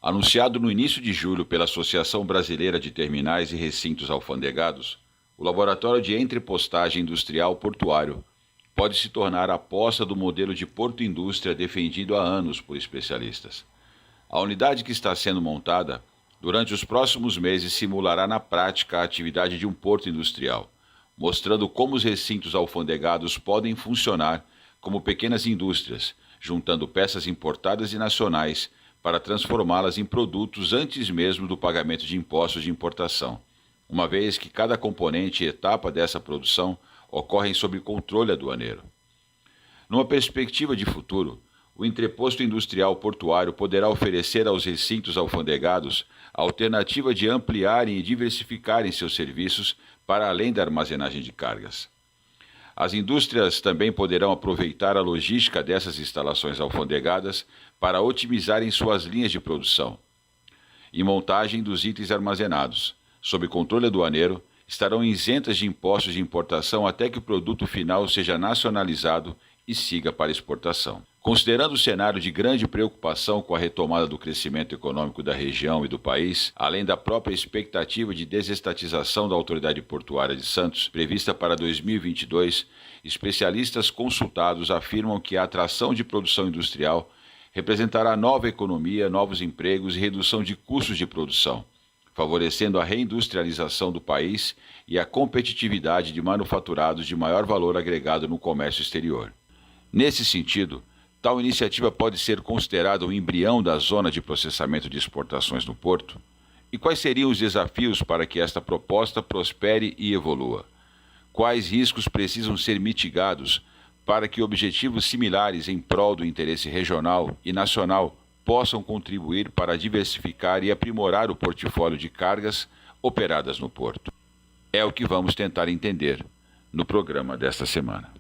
Anunciado no início de julho pela Associação Brasileira de Terminais e Recintos Alfandegados, o Laboratório de Entrepostagem Industrial Portuário pode se tornar a aposta do modelo de porto-indústria defendido há anos por especialistas. A unidade que está sendo montada, durante os próximos meses, simulará na prática a atividade de um porto industrial, mostrando como os recintos alfandegados podem funcionar como pequenas indústrias, juntando peças importadas e nacionais para transformá-las em produtos antes mesmo do pagamento de impostos de importação, uma vez que cada componente e etapa dessa produção ocorrem sob controle aduaneiro. Numa perspectiva de futuro, o entreposto industrial portuário poderá oferecer aos recintos alfandegados a alternativa de ampliarem e diversificarem seus serviços para além da armazenagem de cargas. As indústrias também poderão aproveitar a logística dessas instalações alfandegadas para otimizarem suas linhas de produção e montagem dos itens armazenados. Sob controle aduaneiro, estarão isentas de impostos de importação até que o produto final seja nacionalizado e siga para exportação. Considerando o cenário de grande preocupação com a retomada do crescimento econômico da região e do país, além da própria expectativa de desestatização da Autoridade Portuária de Santos, prevista para 2022, especialistas consultados afirmam que a atração de produção industrial representará nova economia, novos empregos e redução de custos de produção, favorecendo a reindustrialização do país e a competitividade de manufaturados de maior valor agregado no comércio exterior. Nesse sentido, tal iniciativa pode ser considerada o embrião da zona de processamento de exportações no porto? E quais seriam os desafios para que esta proposta prospere e evolua? Quais riscos precisam ser mitigados para que objetivos similares em prol do interesse regional e nacional possam contribuir para diversificar e aprimorar o portfólio de cargas operadas no porto? É o que vamos tentar entender no programa desta semana.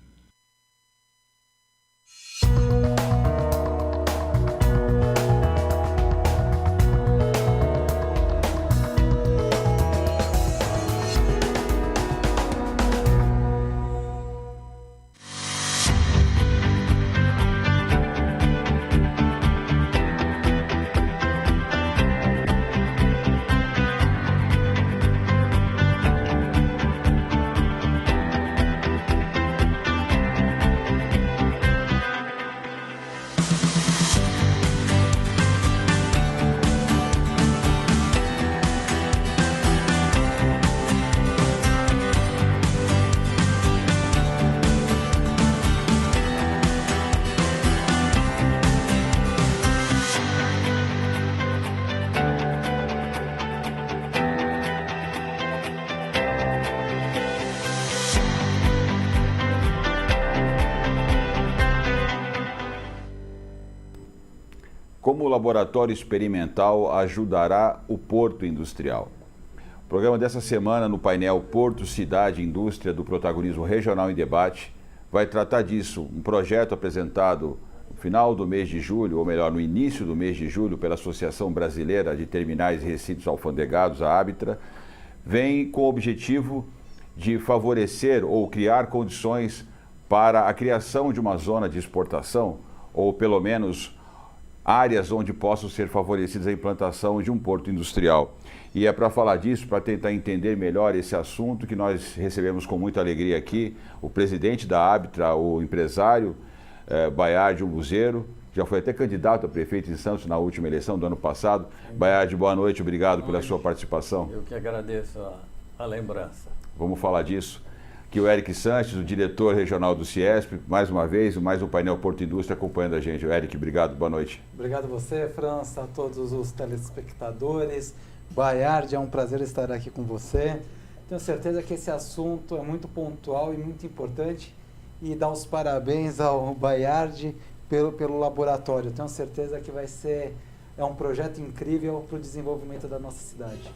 Como o laboratório experimental ajudará o porto industrial? O programa dessa semana, no painel Porto, Cidade e Indústria do Protagonismo Regional em Debate, vai tratar disso. Um projeto apresentado no final do mês de julho, ou melhor, no início do mês de julho, pela Associação Brasileira de Terminais e Recintos Alfandegados, a ABTRA, vem com o objetivo de favorecer ou criar condições para a criação de uma zona de exportação, ou pelo menos áreas onde possam ser favorecidas a implantação de um porto industrial. E é para falar disso, para tentar entender melhor esse assunto, que nós recebemos com muita alegria aqui o presidente da ABTRA, o empresário Bayard Umbuzeiro, já foi até candidato a prefeito em Santos na última eleição do ano passado. Bayard, boa noite, obrigado pela sua participação. Eu que agradeço a lembrança. Vamos falar disso. Aqui o Eric Sanches, o diretor regional do CIESP, mais uma vez, mais um painel Porto Indústria acompanhando a gente. Eric, obrigado, boa noite. Obrigado a você, França, a todos os telespectadores. Bayard, é um prazer estar aqui com você. Tenho certeza que esse assunto é muito pontual e muito importante e dar os parabéns ao Bayard pelo laboratório. Tenho certeza que vai ser um projeto incrível para o desenvolvimento da nossa cidade.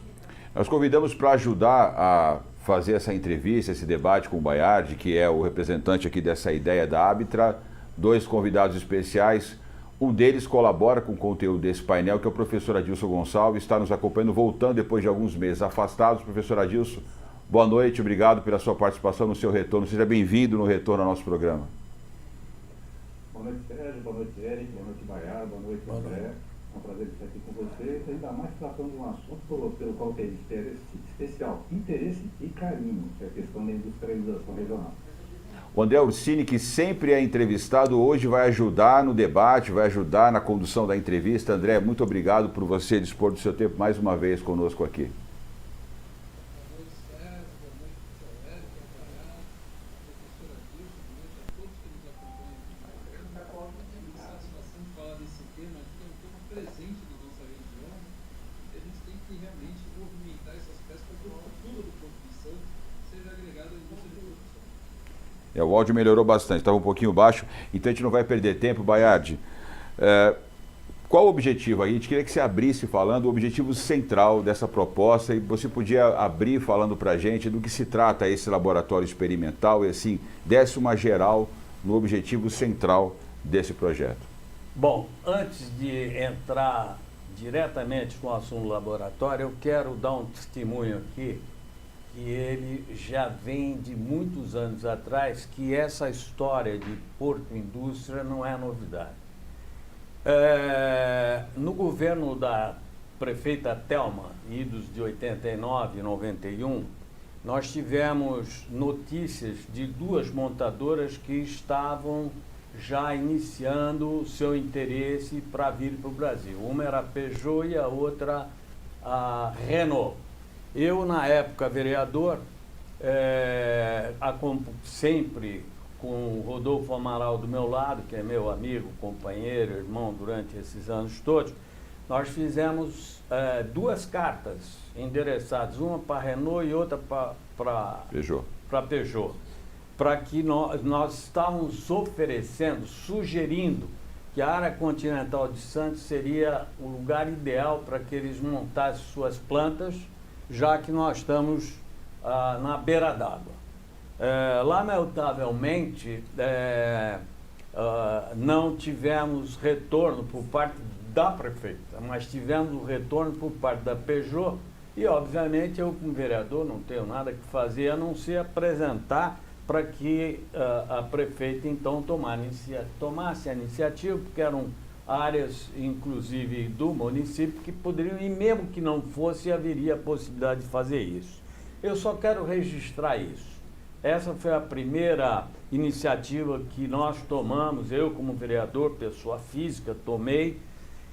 Nós convidamos para ajudar a fazer essa entrevista, esse debate com o Bayard, que é o representante aqui dessa ideia da ABTRA, dois convidados especiais. Um deles colabora com o conteúdo desse painel, que é o professor Adilson Gonçalves, está nos acompanhando, voltando depois de alguns meses afastados. Professor Adilson, boa noite, obrigado pela sua participação no seu retorno. Seja bem-vindo no retorno ao nosso programa. Boa noite, Sérgio, boa noite, Eric, boa noite, Bayard, boa noite, André. É um prazer estar aqui com você, ainda mais tratando de um assunto pelo qual tem interesse especial, interesse e carinho, que é a questão da industrialização regional. O André Ursini, que sempre é entrevistado, hoje vai ajudar no debate, vai ajudar na condução da entrevista. André, muito obrigado por você dispor do seu tempo mais uma vez conosco aqui. O áudio melhorou bastante, estava um pouquinho baixo, então a gente não vai perder tempo. Baiardi, qual o objetivo aí? A gente queria que você abrisse falando o objetivo central dessa proposta e você podia abrir falando para a gente do que se trata esse laboratório experimental e assim, desse uma geral no objetivo central desse projeto. Bom, antes de entrar diretamente com o assunto laboratório, eu quero dar um testemunho aqui que ele já vem de muitos anos atrás, que essa história de Porto Indústria não é novidade. No governo da prefeita Thelma, idos de 89 e 91, nós tivemos notícias de duas montadoras que estavam já iniciando o seu interesse para vir para o Brasil. Uma era a Peugeot e a outra a Renault. Eu, na época, vereador, sempre com o Rodolfo Amaral do meu lado, que é meu amigo, companheiro, irmão durante esses anos todos, nós fizemos duas cartas endereçadas, uma para a Renault e outra para Peugeot, para que nós estávamos oferecendo, sugerindo que a área continental de Santos seria o lugar ideal para que eles montassem suas plantas, já que nós estamos na beira d'água. Lamentavelmente, não tivemos retorno por parte da prefeita, mas tivemos retorno por parte da Peugeot e, obviamente, eu como vereador não tenho nada que fazer a não ser apresentar para que a prefeita, então, tomasse a iniciativa, porque eram áreas, inclusive, do município, que poderiam, e mesmo que não fosse, haveria a possibilidade de fazer isso. Eu só quero registrar isso. Essa foi a primeira iniciativa que nós tomamos, eu como vereador, pessoa física, tomei,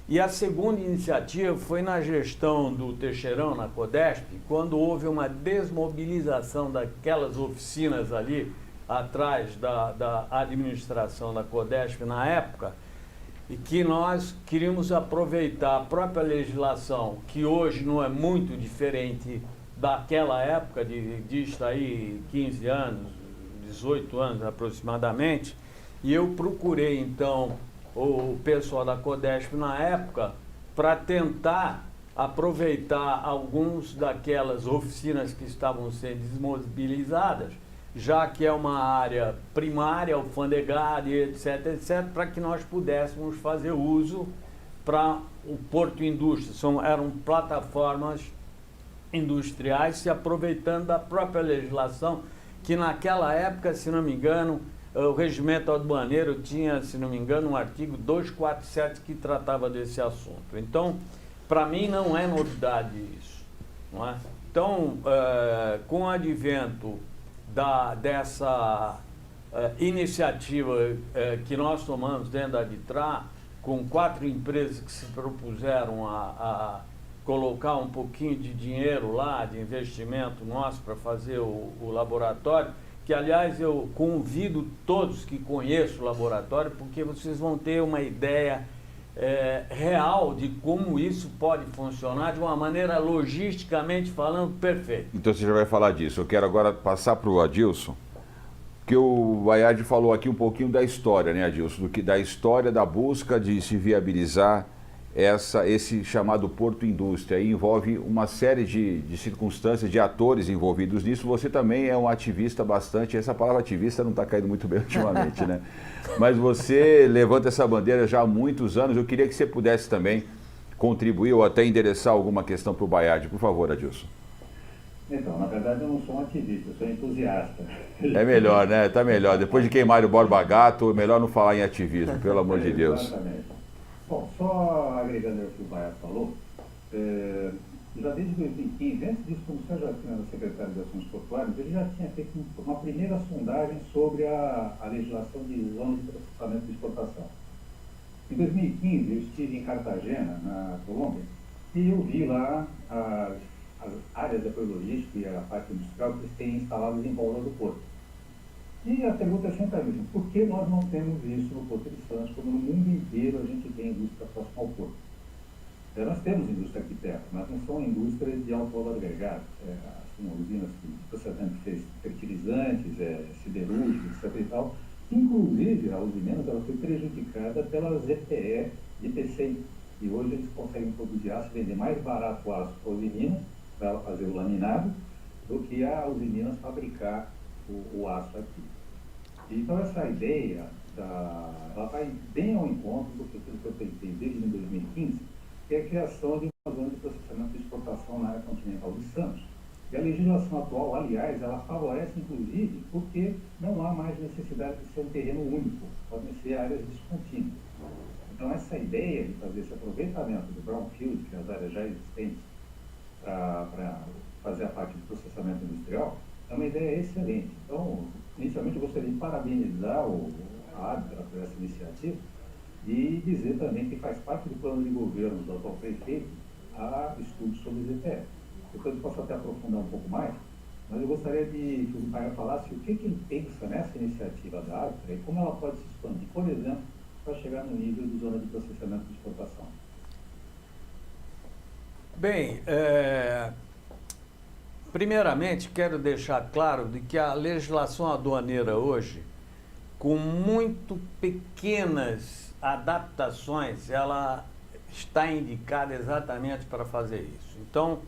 e a segunda iniciativa foi na gestão do Teixeirão, na Codesp, quando houve uma desmobilização daquelas oficinas ali, atrás da administração da Codesp na época, e que nós queríamos aproveitar a própria legislação, que hoje não é muito diferente daquela época, disso aí 15 anos, 18 anos aproximadamente, e eu procurei então o pessoal da Codesp na época para tentar aproveitar alguns daquelas oficinas que estavam sendo desmobilizadas, já que é uma área primária, alfandegada, etc., etc., para que nós pudéssemos fazer uso para o Porto Indústria. Eram plataformas industriais se aproveitando da própria legislação, que naquela época, se não me engano, o regimento aduaneiro tinha, se não me engano, um artigo 247 que tratava desse assunto. Então, para mim não é novidade isso, não é? Então, com o advento dessa iniciativa que nós tomamos dentro da Vitrar, com 4 empresas que se propuseram a colocar um pouquinho de dinheiro lá, de investimento nosso para fazer o laboratório, que aliás eu convido todos que conheçam o laboratório, porque vocês vão ter uma ideia real de como isso pode funcionar de uma maneira logisticamente falando perfeita. Então você já vai falar disso. Eu quero agora passar para o Adilson, que o Baiardi falou aqui um pouquinho da história, né, Adilson? Da história da busca de se viabilizar esse chamado Porto Indústria. Aí envolve uma série de circunstâncias, de atores envolvidos nisso. Você também é um ativista bastante, essa palavra ativista não está caindo muito bem ultimamente, né? Mas você levanta essa bandeira já há muitos anos. Eu queria que você pudesse também contribuir ou até endereçar alguma questão para o Baiardi. Por favor, Adilson. Então, na verdade eu não sou um ativista, eu sou entusiasta. É melhor, né? Tá melhor. Depois de queimar o Borba Gato, é melhor não falar em ativismo, pelo amor de Deus. Exatamente. Bom, só agregando ao que o Baia falou, já desde 2015, antes disso, como o Sérgio Joaquim era secretário de Ações Portuárias, ele já tinha feito uma primeira sondagem sobre a legislação de zonas de processamento de exportação. Em 2015, eu estive em Cartagena, na Colômbia, e eu vi lá as áreas de apoio logístico e a parte industrial que eles têm instaladas em volta do porto. E a pergunta é sempre a mesma: por que nós não temos isso no Porto de Santos, como no mundo inteiro a gente tem indústria próxima ao porto? Nós temos indústria aqui perto, mas não são indústrias de alto valor agregado. Assim, usinas de processamento de fertilizantes, siderúrgicos, etc. e tal. Inclusive, a Usiminas ela foi prejudicada pela ZPE de PCI. E hoje eles conseguem produzir aço e vender mais barato o aço para a Usiminas, para ela fazer o laminado, do que a Usiminas fabricar o aço aqui. Então, essa ideia, ela vai bem ao encontro do que eu tentei desde 2015, que é a criação de uma zona de processamento de exportação na área continental de Santos. E a legislação atual, aliás, ela favorece, inclusive, porque não há mais necessidade de ser um terreno único, podem ser áreas descontínuas. Então, essa ideia de fazer esse aproveitamento do brownfield, que é as áreas já existentes, para fazer a parte do processamento industrial, é uma ideia excelente. Então, inicialmente, eu gostaria de parabenizar a ABRA por essa iniciativa e dizer também que faz parte do plano de governo do atual prefeito a estudos sobre o ZPE. Depois eu posso até aprofundar um pouco mais, mas eu gostaria que o Baia falasse o que ele pensa nessa iniciativa da ABRA e como ela pode se expandir, por exemplo, para chegar no nível de zona de processamento de exportação. Bem, primeiramente quero deixar claro de que a legislação aduaneira hoje, com muito pequenas adaptações, ela está indicada exatamente para fazer isso. Então,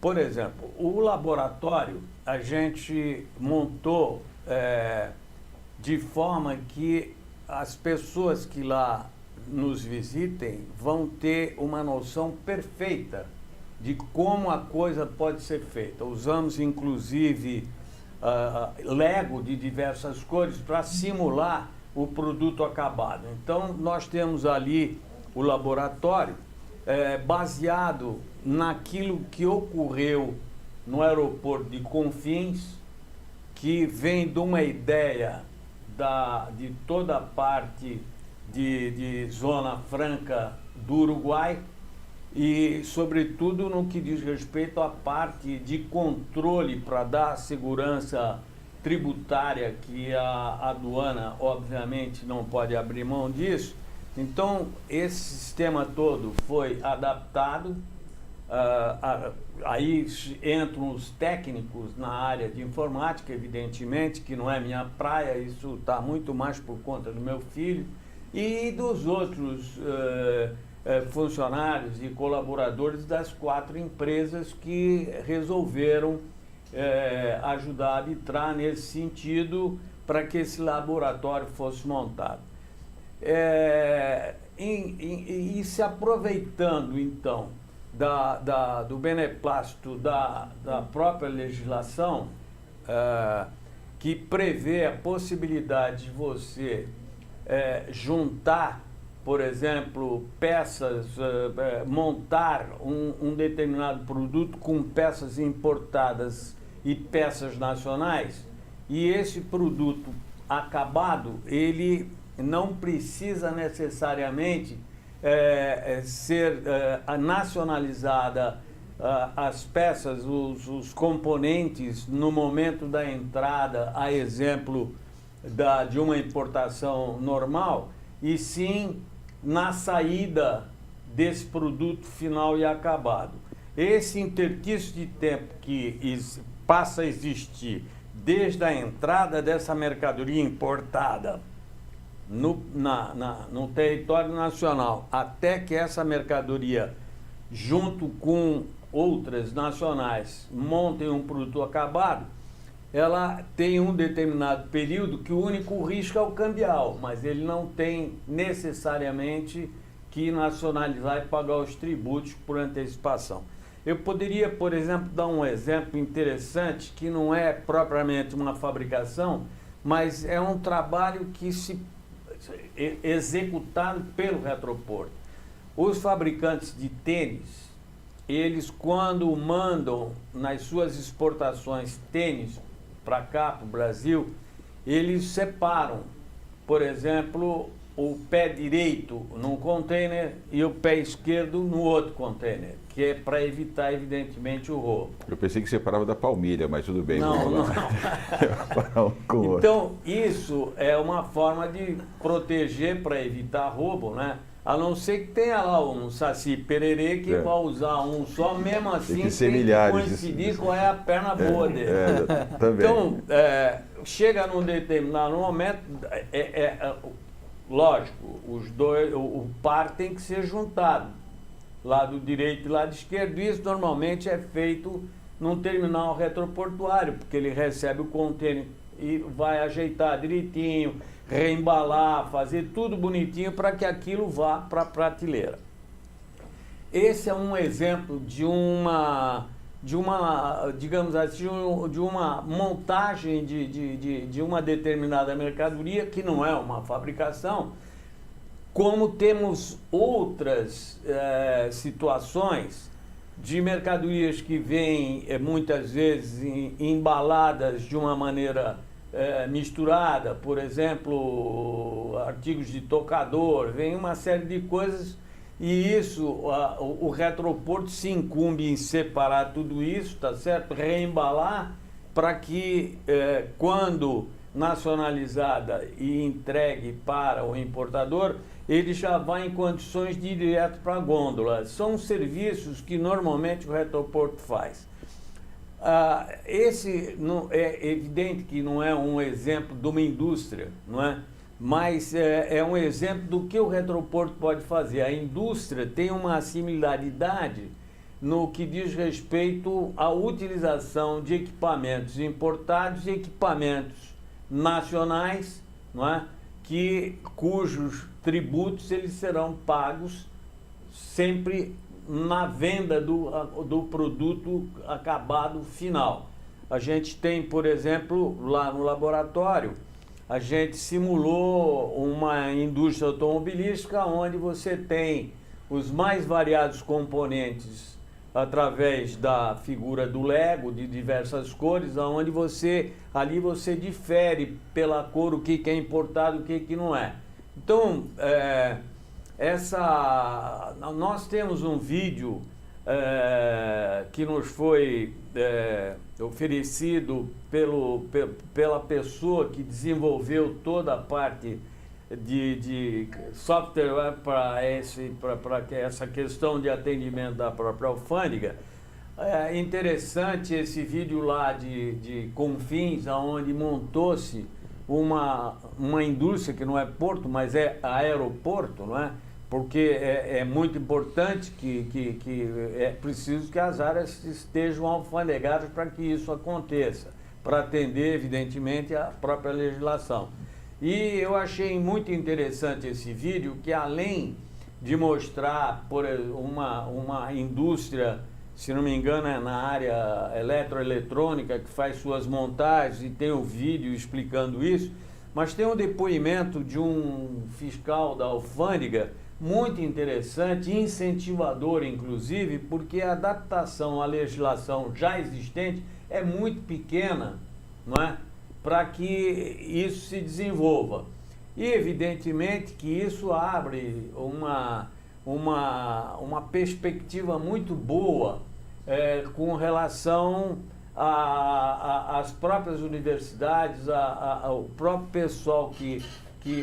por exemplo, o laboratório a gente montou de forma que as pessoas que lá nos visitem vão ter uma noção perfeita de como a coisa pode ser feita. Usamos, inclusive, Lego de diversas cores para simular o produto acabado. Então, nós temos ali o laboratório baseado naquilo que ocorreu no aeroporto de Confins, que vem de uma ideia de toda a parte de Zona Franca do Uruguai e, sobretudo, no que diz respeito à parte de controle para dar segurança tributária, que a aduana, obviamente, não pode abrir mão disso. Então, esse sistema todo foi adaptado. Aí entram os técnicos na área de informática, evidentemente, que não é minha praia, isso está muito mais por conta do meu filho e dos outros funcionários e colaboradores das 4 empresas que resolveram ajudar a arbitrar nesse sentido para que esse laboratório fosse montado. E se aproveitando, então, do beneplácito da própria legislação, que prevê a possibilidade de você juntar, por exemplo, peças, montar um determinado produto com peças importadas e peças nacionais, e esse produto acabado, ele não precisa necessariamente ser nacionalizada as peças, os componentes no momento da entrada, a exemplo de uma importação normal, e sim na saída desse produto final e acabado. Esse interstício de tempo que passa a existir desde a entrada dessa mercadoria importada no território nacional, até que essa mercadoria, junto com outras nacionais, montem um produto acabado, ela tem um determinado período que o único risco é o cambial, mas ele não tem necessariamente que nacionalizar e pagar os tributos por antecipação. Eu poderia, por exemplo, dar um exemplo interessante, que não é propriamente uma fabricação, mas é um trabalho que executado pelo Retroporto. Os fabricantes de tênis, eles quando mandam nas suas exportações tênis para cá, para o Brasil, eles separam, por exemplo, o pé direito num container e o pé esquerdo no outro container, que é para evitar, evidentemente, o roubo. Eu pensei que separava da palmilha, mas tudo bem. Não, vamos não. lá. Um com o outro. Então, isso é uma forma de proteger para evitar roubo, né? A não ser que tenha lá um Saci Pererê que vai usar um só, mesmo assim que ser tem milhares, que coincidir qual é a perna boa dele. Também. Então, chega num determinado momento, lógico, os dois, o par tem que ser juntado, lado direito e lado esquerdo. Isso normalmente é feito num terminal retroportuário, porque ele recebe o contêiner e vai ajeitar direitinho, reembalar, fazer tudo bonitinho para que aquilo vá para a prateleira. Esse é um exemplo de uma digamos assim, de uma montagem de uma determinada mercadoria que não é uma fabricação, como temos outras situações de mercadorias que vêm muitas vezes embaladas de uma maneira misturada, por exemplo, artigos de tocador, vem uma série de coisas e isso, o Retroporto se incumbe em separar tudo isso, tá certo? Reembalar para que quando nacionalizada e entregue para o importador, ele já vai em condições de ir direto para a gôndola. São serviços que normalmente o Retroporto faz. Esse é evidente que não é um exemplo de uma indústria, não é? Mas é um exemplo do que o Retroporto pode fazer. A indústria tem uma similaridade no que diz respeito à utilização de equipamentos importados e equipamentos nacionais, não é? Cujos tributos eles serão pagos sempre na venda do produto acabado final. A gente tem, por exemplo, lá no laboratório, a gente simulou uma indústria automobilística onde você tem os mais variados componentes através da figura do Lego, de diversas cores, onde ali você difere pela cor o que é importado e o que não é. Então, nós temos um vídeo que nos foi oferecido pela pessoa que desenvolveu toda a parte de software para essa questão de atendimento da própria alfândega. É interessante esse vídeo lá de Confins, onde montou-se uma indústria que não é porto, mas é aeroporto, não é? Porque é muito importante que é preciso que as áreas estejam alfandegadas para que isso aconteça, para atender, evidentemente, a própria legislação. E eu achei muito interessante esse vídeo, que além de mostrar por uma indústria, se não me engano é na área eletroeletrônica, que faz suas montagens e tem o vídeo explicando isso, mas tem um depoimento de um fiscal da alfândega muito interessante, incentivador inclusive, porque a adaptação à legislação já existente é muito pequena, não é? Para que isso se desenvolva. E evidentemente que isso abre uma perspectiva muito boa com relação às próprias universidades, ao próprio pessoal que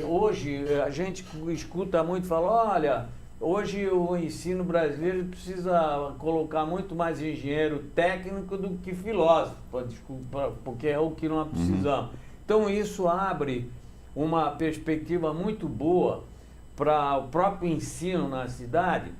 hoje a gente escuta muito falar, olha, hoje o ensino brasileiro precisa colocar muito mais engenheiro técnico do que filósofo, porque é o que nós precisamos. Então isso abre uma perspectiva muito boa para o próprio ensino na cidade,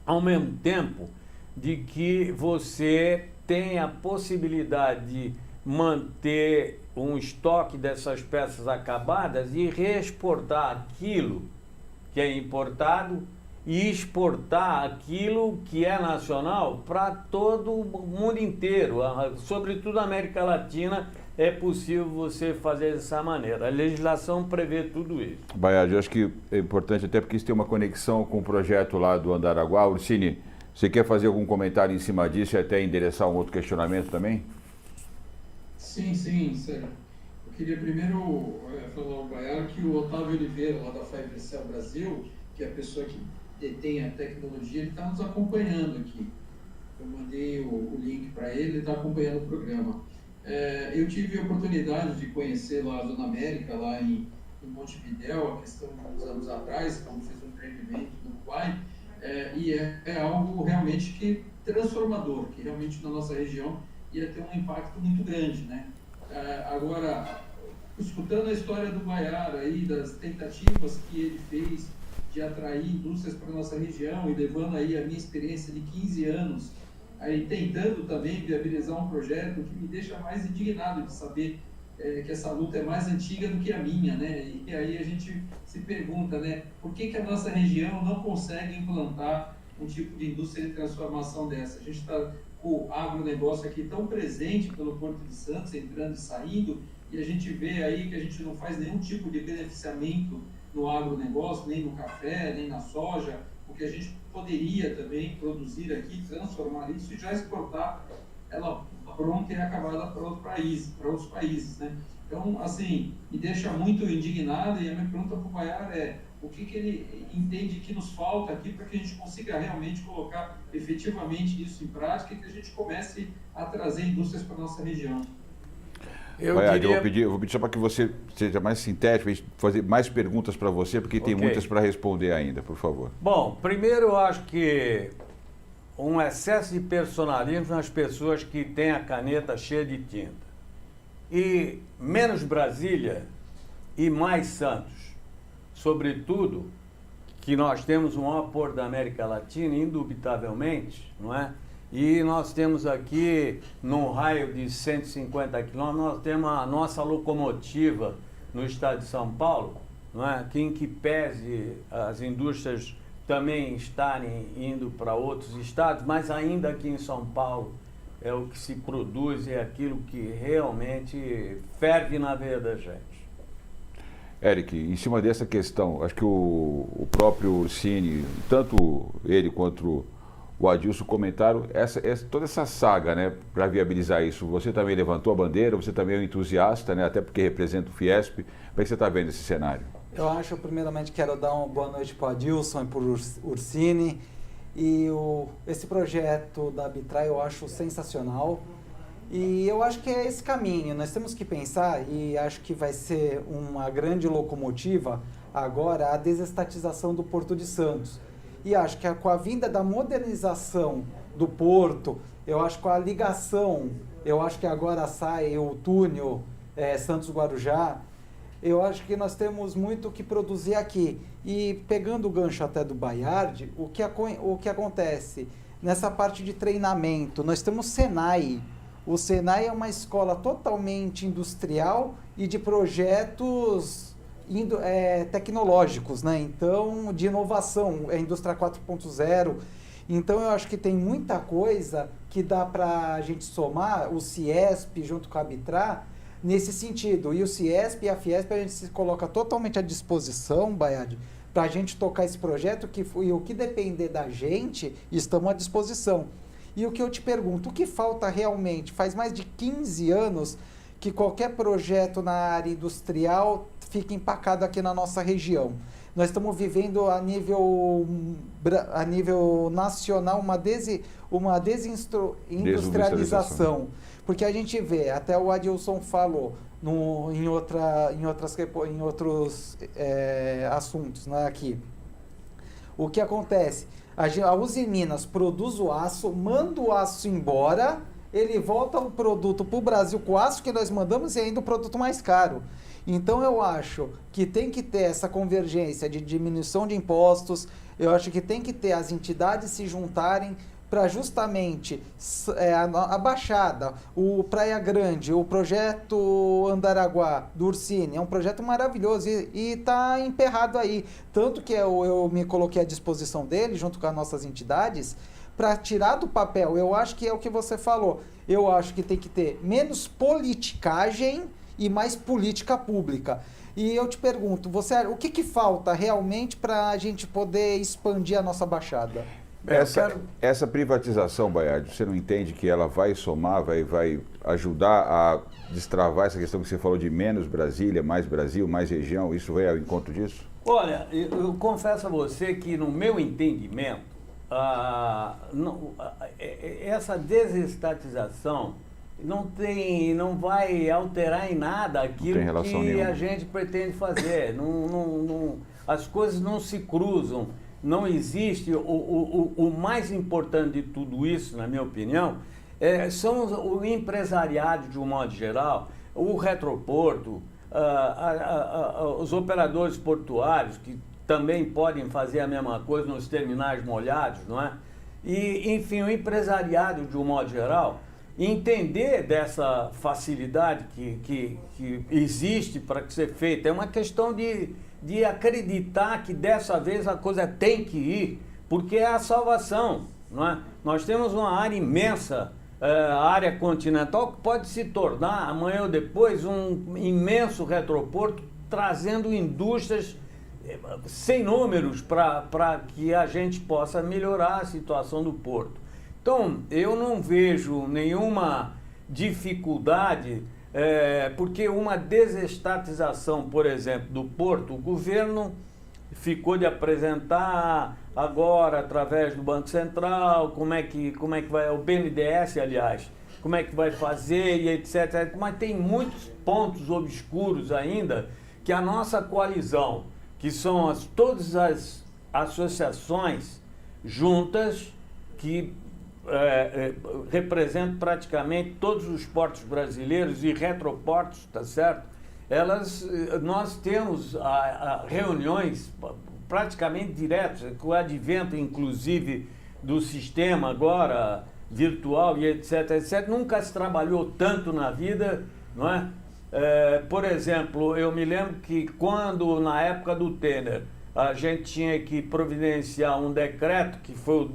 ao mesmo tempo de que você tem a possibilidade de manter um estoque dessas peças acabadas e reexportar aquilo que é importado e exportar aquilo que é nacional para todo o mundo inteiro, sobretudo a América Latina, é possível você fazer dessa maneira. A legislação prevê tudo isso. Baiardi, eu acho que é importante, até porque isso tem uma conexão com o projeto lá do Andaraguá. Ursini, você quer fazer algum comentário em cima disso e até endereçar um outro questionamento também? Sim, Sérgio. Eu queria primeiro falar ao Baiar que o Otávio Oliveira, lá da FiberCell Brasil, que é a pessoa que detém a tecnologia, ele está nos acompanhando aqui. Eu mandei o link para ele está acompanhando o programa. Eu tive a oportunidade de conhecer lá a Zona América, lá em Montevidéu, a questão de uns anos atrás, quando fiz um empreendimento no Uruguai, e é algo realmente que transformador, que realmente na nossa região ia ter um impacto muito grande, né? Agora, escutando a história do Baiar aí, das tentativas que ele fez de atrair indústrias para a nossa região e levando aí a minha experiência de 15 anos, aí tentando também viabilizar um projeto que me deixa mais indignado de saber que essa luta é mais antiga do que a minha, né? E aí a gente se pergunta, né, por que a nossa região não consegue implantar um tipo de indústria de transformação dessa? A gente está com o agronegócio aqui tão presente pelo Porto de Santos, entrando e saindo, e a gente vê aí que a gente não faz nenhum tipo de beneficiamento no agronegócio, nem no café, nem na soja, porque a gente poderia também produzir aqui, transformar isso e já exportar ela pronta e acabada para outros países, né? Então, assim, me deixa muito indignado e a minha pergunta para o Baiar é o que ele entende que nos falta aqui para que a gente consiga realmente colocar efetivamente isso em prática e que a gente comece a trazer indústrias para a nossa região. Eu vou pedir só para que você seja mais sintético e fazer mais perguntas para você, porque tem muitas para responder ainda, por favor. Bom, primeiro eu acho que um excesso de personalismo nas pessoas que têm a caneta cheia de tinta. E menos Brasília e mais Santos. Sobretudo, que nós temos o maior porto da América Latina, indubitavelmente, não é? E nós temos aqui, num raio de 150 quilômetros, nós temos a nossa locomotiva no estado de São Paulo, não é? Que em que pese as indústrias também estarem indo para outros estados, mas ainda aqui em São Paulo é o que se produz, é aquilo que realmente ferve na veia da gente. Eric, em cima dessa questão, acho que o próprio Ursini, tanto ele quanto o Adilson comentaram toda essa saga, né, para viabilizar isso. Você também levantou a bandeira, você também é um entusiasta, né, até porque representa o Fiesp. Como é que você está vendo esse cenário? Eu acho, primeiramente, quero dar uma boa noite para o Adilson e para o Ursini. E esse projeto da Bitrai eu acho sensacional. E eu acho que é esse caminho. Nós temos que pensar, e acho que vai ser uma grande locomotiva agora, a desestatização do Porto de Santos. E acho que com a vinda da modernização do porto, eu acho que com a ligação, eu acho que agora sai o túnel Santos-Guarujá, eu acho que nós temos muito o que produzir aqui. E pegando o gancho até do Baiardi, o que acontece nessa parte de treinamento? Nós temos o Senai. O Senai é uma escola totalmente industrial e de projetos tecnológicos, né? Então, de inovação, é Indústria 4.0. Então, eu acho que tem muita coisa que dá para a gente somar o Ciesp junto com a Bitrai nesse sentido. E o Ciesp e a Fiesp a gente se coloca totalmente à disposição, Baiardi, para a gente tocar esse projeto e o que depender da gente, estamos à disposição. E o que eu te pergunto, o que falta realmente? Faz mais de 15 anos que qualquer projeto na área industrial fica empacado aqui na nossa região. Nós estamos vivendo a nível nacional uma desindustrialização. Porque a gente vê, até o Adilson falou em outros assuntos, né, aqui. O que acontece? A Uzi Minas produz o aço, manda o aço embora, ele volta o produto para o Brasil com o aço que nós mandamos e ainda o produto mais caro. Então eu acho que tem que ter essa convergência de diminuição de impostos, eu acho que tem que ter as entidades se juntarem para justamente a Baixada, o Praia Grande, o projeto Andaraguá do Ursini, é um projeto maravilhoso e está emperrado aí. Tanto que eu me coloquei à disposição dele, junto com as nossas entidades, para tirar do papel. Eu acho que é o que você falou. Eu acho que tem que ter menos politicagem e mais política pública. E eu te pergunto, o que falta realmente para a gente poder expandir a nossa Baixada? Essa privatização, Baiardi, você não entende que ela vai somar, vai ajudar a destravar essa questão que você falou de menos Brasília, mais Brasil, mais região? Isso vai ao encontro disso? Olha, eu confesso a você que no meu entendimento, essa desestatização não vai alterar em nada aquilo que a gente pretende fazer. As coisas não se cruzam. Não existe. O mais importante de tudo isso, na minha opinião, são o empresariado de um modo geral, o retroporto, os operadores portuários, que também podem fazer a mesma coisa nos terminais molhados, não é? E, enfim, o empresariado de um modo geral, entender dessa facilidade que existe para que seja feita. É uma questão de acreditar que dessa vez a coisa tem que ir, porque é a salvação, não é? Nós temos uma área imensa, a área continental, que pode se tornar, amanhã ou depois, um imenso retroporto, trazendo indústrias sem números para que a gente possa melhorar a situação do porto. Então, eu não vejo nenhuma dificuldade, porque uma desestatização, por exemplo, do porto, o governo ficou de apresentar agora, através do Banco Central, como é que vai, o BNDES, aliás, como é que vai fazer e etc. Mas tem muitos pontos obscuros ainda que a nossa coalizão, que são todas as associações juntas, que representam praticamente todos os portos brasileiros e retroportos, tá certo? Nós temos reuniões praticamente diretas, com o advento, inclusive, do sistema agora virtual e etc, etc. Nunca se trabalhou tanto na vida, não é? Por exemplo, eu me lembro que quando, na época do Temer, a gente tinha que providenciar um decreto, que foi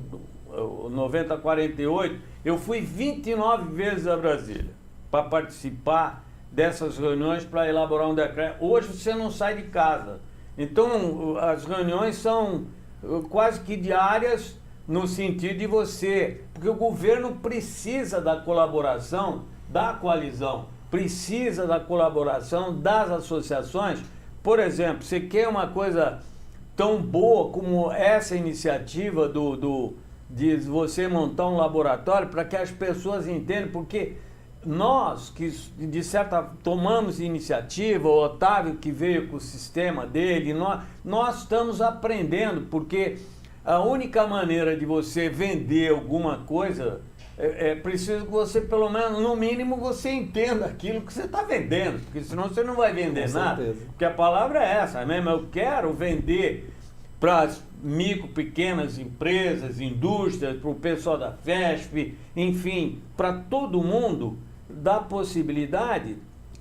o 9048, eu fui 29 vezes a Brasília para participar dessas reuniões, para elaborar um decreto. Hoje você não sai de casa. Então, as reuniões são quase que diárias, no sentido de porque o governo precisa da colaboração da coalizão, precisa da colaboração das associações. Por exemplo, você quer uma coisa tão boa como essa iniciativa de você montar um laboratório para que as pessoas entendam, porque nós que, de certa, tomamos iniciativa, o Otávio que veio com o sistema dele, nós estamos aprendendo, porque a única maneira de você vender alguma coisa é preciso que você, pelo menos, no mínimo, você entenda aquilo que você está vendendo, porque senão você não vai vender nada. Porque a palavra é essa mesmo, eu quero vender para as micro, pequenas empresas, indústrias, para o pessoal da FESP, enfim, para todo mundo, dá possibilidade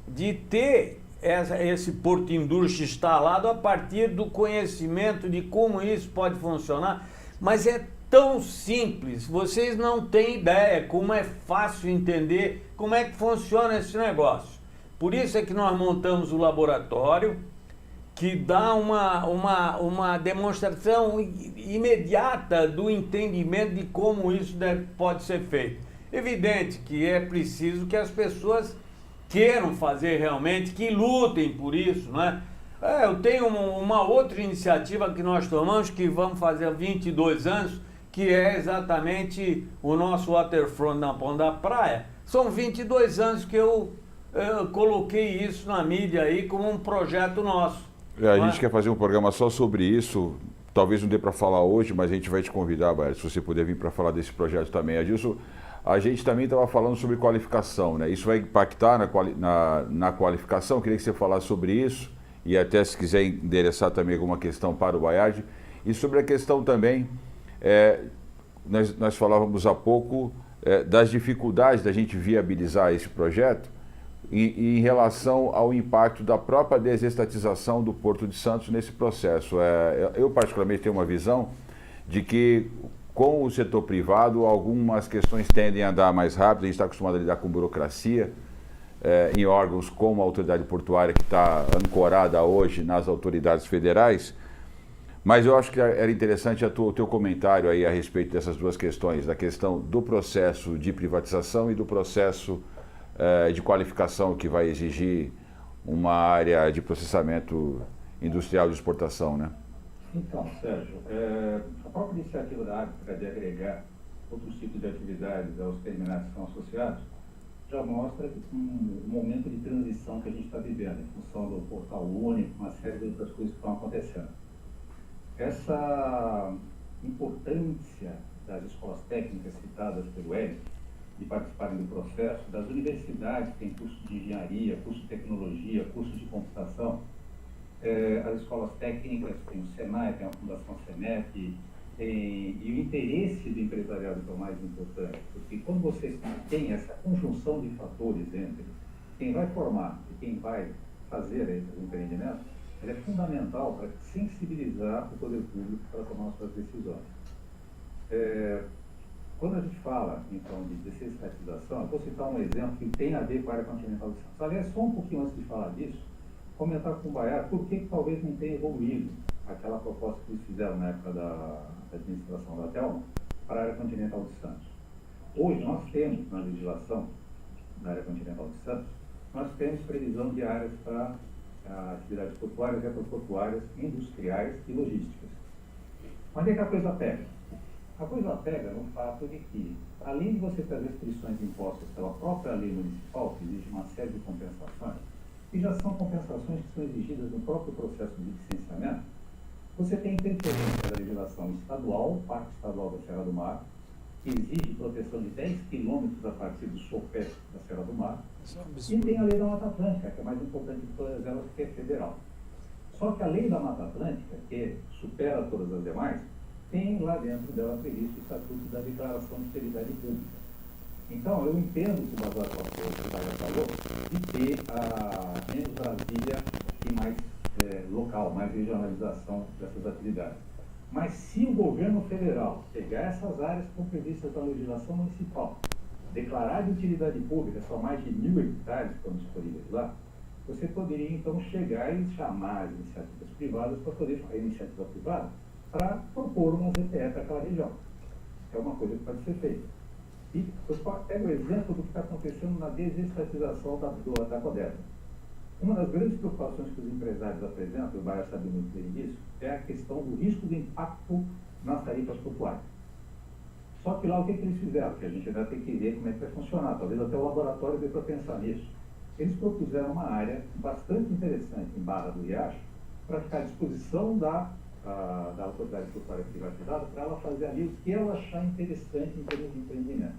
de ter esse porto indústria instalado a partir do conhecimento de como isso pode funcionar. Mas é tão simples, vocês não têm ideia como é fácil entender como é que funciona esse negócio. Por isso é que nós montamos o laboratório, que dá uma demonstração imediata do entendimento de como isso pode ser feito. Evidente que é preciso que as pessoas queiram fazer realmente, que lutem por isso, não é? Eu tenho uma outra iniciativa que nós tomamos, que vamos fazer há 22 anos, que é exatamente o nosso waterfront na ponta da praia. São 22 anos que eu coloquei isso na mídia aí como um projeto nosso. A gente quer fazer um programa só sobre isso, talvez não dê para falar hoje, mas a gente vai te convidar, Baiardi, se você puder vir para falar desse projeto também. Adilson, a gente também estava falando sobre qualificação, né? Isso vai impactar na qualificação, eu queria que você falasse sobre isso, e até se quiser endereçar também alguma questão para o Baiardi. E sobre a questão também, nós falávamos há pouco das dificuldades da gente viabilizar esse projeto, e em relação ao impacto da própria desestatização do Porto de Santos nesse processo. Eu particularmente tenho uma visão de que com o setor privado, algumas questões tendem a andar mais rápido, a gente está acostumado a lidar com burocracia, em órgãos como a autoridade portuária, que está ancorada hoje nas autoridades federais, mas eu acho que era interessante o teu comentário aí a respeito dessas duas questões, da questão do processo de privatização e do processo de qualificação que vai exigir uma área de processamento industrial de exportação, né? Então, Sérgio, a própria iniciativa da ABPA de agregar outros tipos de atividades aos terminais que são associados já mostra um momento de transição que a gente está vivendo, em função do portal único, uma série de outras coisas que estão acontecendo. Essa importância das escolas técnicas citadas pelo Eric, de participarem do processo, das universidades que têm curso de engenharia, curso de tecnologia, curso de computação, as escolas técnicas, tem o SENAI, tem a Fundação SENEP, e o interesse do empresariado é o mais importante, porque quando você tem essa conjunção de fatores entre quem vai formar e quem vai fazer esses empreendimentos, ele é fundamental para sensibilizar o poder público para tomar as suas decisões. Quando a gente fala, então, de desestatização, eu vou citar um exemplo que tem a ver com a área continental de Santos. Aliás, só um pouquinho antes de falar disso, comentar com o Baiar por que talvez não tenha evoluído aquela proposta que eles fizeram na época da administração da Telma para a área continental de Santos. Hoje nós temos na legislação da área continental de Santos, nós temos previsão de áreas para atividades portuárias, retroportuárias, industriais e logísticas. Onde é que a coisa pega? A coisa pega no fato de que, além de você ter restrições impostas pela própria lei municipal, que exige uma série de compensações, e já são compensações que são exigidas no próprio processo de licenciamento, você tem interferência da legislação estadual, Parque Estadual da Serra do Mar, que exige proteção de 10 quilômetros a partir do sopé da Serra do Mar, e tem a Lei da Mata Atlântica, que é mais importante de todas elas, que é federal. Só que a Lei da Mata Atlântica, que supera todas as demais, tem lá dentro dela previsto o Estatuto da Declaração de Utilidade Pública. Então, eu entendo que o Bazar falou de ter a menos Brasília e mais local, mais regionalização dessas atividades. Mas se o governo federal pegar essas áreas que estão previstas na legislação municipal, declarar de utilidade pública, são mais de 1.000 hectares que estão disponíveis lá, você poderia então chegar e chamar as iniciativas privadas para poder fazer iniciativa privada para propor uma ZPE para aquela região. É uma coisa que pode ser feita. E eu pego o exemplo do que está acontecendo na desestatização da Codersa. Uma das grandes preocupações que os empresários apresentam, o Baia sabe muito bem disso, é a questão do risco do impacto nas tarifas portuárias. Só que lá o que eles fizeram? Que a gente ainda tem que ver como é que vai funcionar, talvez até o laboratório dê para pensar nisso. Eles propuseram uma área bastante interessante em Barra do Riacho para ficar à disposição da autoridade portuária privatizada para ela fazer ali o que ela achar interessante em termos de empreendimento.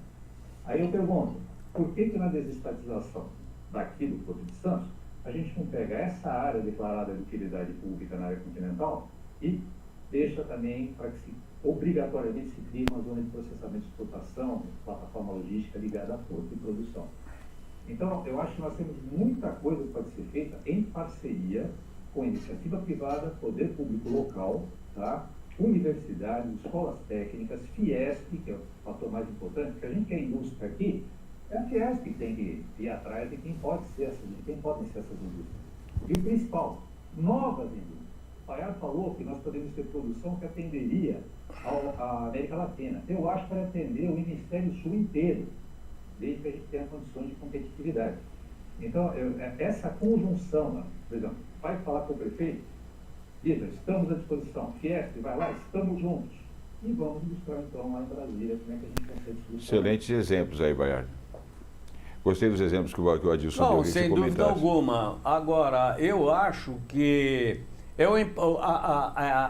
Aí eu pergunto, por que na desestatização daqui do Porto de Santos, a gente não pega essa área declarada de utilidade pública na área continental e deixa também para que obrigatoriamente se crie uma zona de processamento de exportação, plataforma logística ligada a porto e produção. Então, eu acho que nós temos muita coisa que pode ser feita em parceria com iniciativa privada, poder público local, tá? Universidades, escolas técnicas, Fiesp, que é o fator mais importante, porque a gente que é indústria aqui, é a Fiesp que tem que ir atrás de quem podem ser essas indústrias. E o principal, novas indústrias. O Paiar falou que nós podemos ter produção que atenderia à América Latina. Eu acho que vai atender o Hemisfério Sul inteiro, desde que a gente tenha condições de competitividade. Então, essa conjunção, por exemplo, vai falar com o prefeito, diz, estamos à disposição, Fiesp, vai lá, estamos juntos. E vamos buscar, então, lá em Brasília, como é que a gente consegue solucionar. Excelentes exemplos aí, Baiar. Gostei dos exemplos que o Adilson deu. Não, sem dúvida alguma. Agora, eu acho que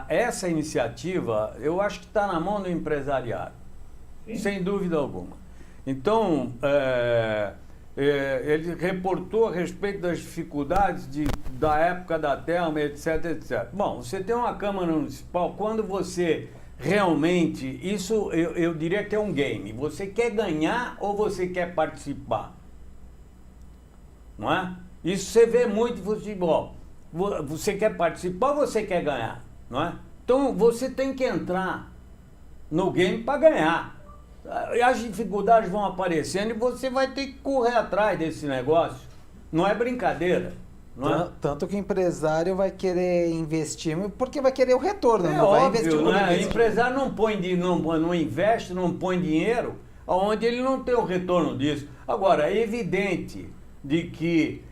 essa iniciativa, eu acho que está na mão do empresariado. Sim. Sem dúvida alguma. Então, ele reportou a respeito das dificuldades da época da Telma, etc, etc. Bom, você tem uma Câmara Municipal, quando você realmente, isso eu diria que é um game. Você quer ganhar ou você quer participar? Não é? Isso você vê muito em futebol. Você quer participar ou você quer ganhar? Não é? Então, você tem que entrar no game para ganhar. As dificuldades vão aparecendo e você vai ter que correr atrás desse negócio. Não é brincadeira. Não é? Tanto que o empresário vai querer investir porque vai querer o retorno, É não vai óbvio, investir por né? O investir. empresário não investe, não põe dinheiro onde ele não tem o retorno disso. Agora, é evidente de que,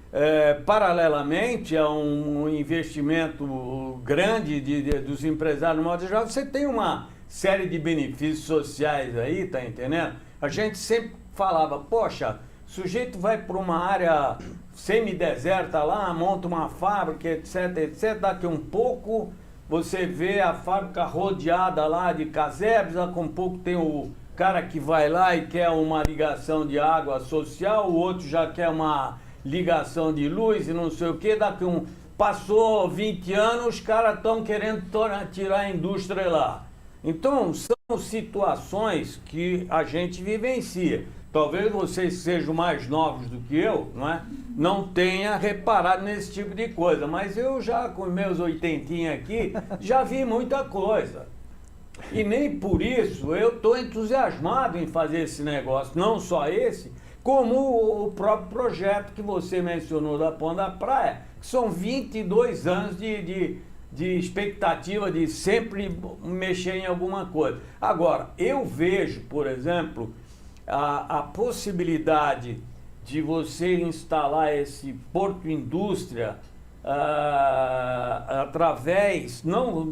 paralelamente a um investimento grande dos empresários no modo geral, você tem uma série de benefícios sociais aí, tá entendendo? A gente sempre falava, poxa, o sujeito vai para uma área semideserta lá, monta uma fábrica, etc, etc, daqui um pouco você vê a fábrica rodeada lá de casebres, daqui um pouco tem o cara que vai lá e quer uma ligação de água social, o outro já quer uma ligação de luz e não sei o que, passou 20 anos, os caras estão querendo tirar a indústria lá. Então, são situações que a gente vivencia. Talvez vocês sejam mais novos do que eu, não é? Não tenha reparado nesse tipo de coisa, mas eu já, com meus 80 aqui, já vi muita coisa. E nem por isso eu estou entusiasmado em fazer esse negócio, não só esse, como o próprio projeto que você mencionou da Ponta da Praia, que são 22 anos de expectativa de sempre mexer em alguma coisa. Agora, eu vejo, por exemplo, a possibilidade de você instalar esse porto-indústria através,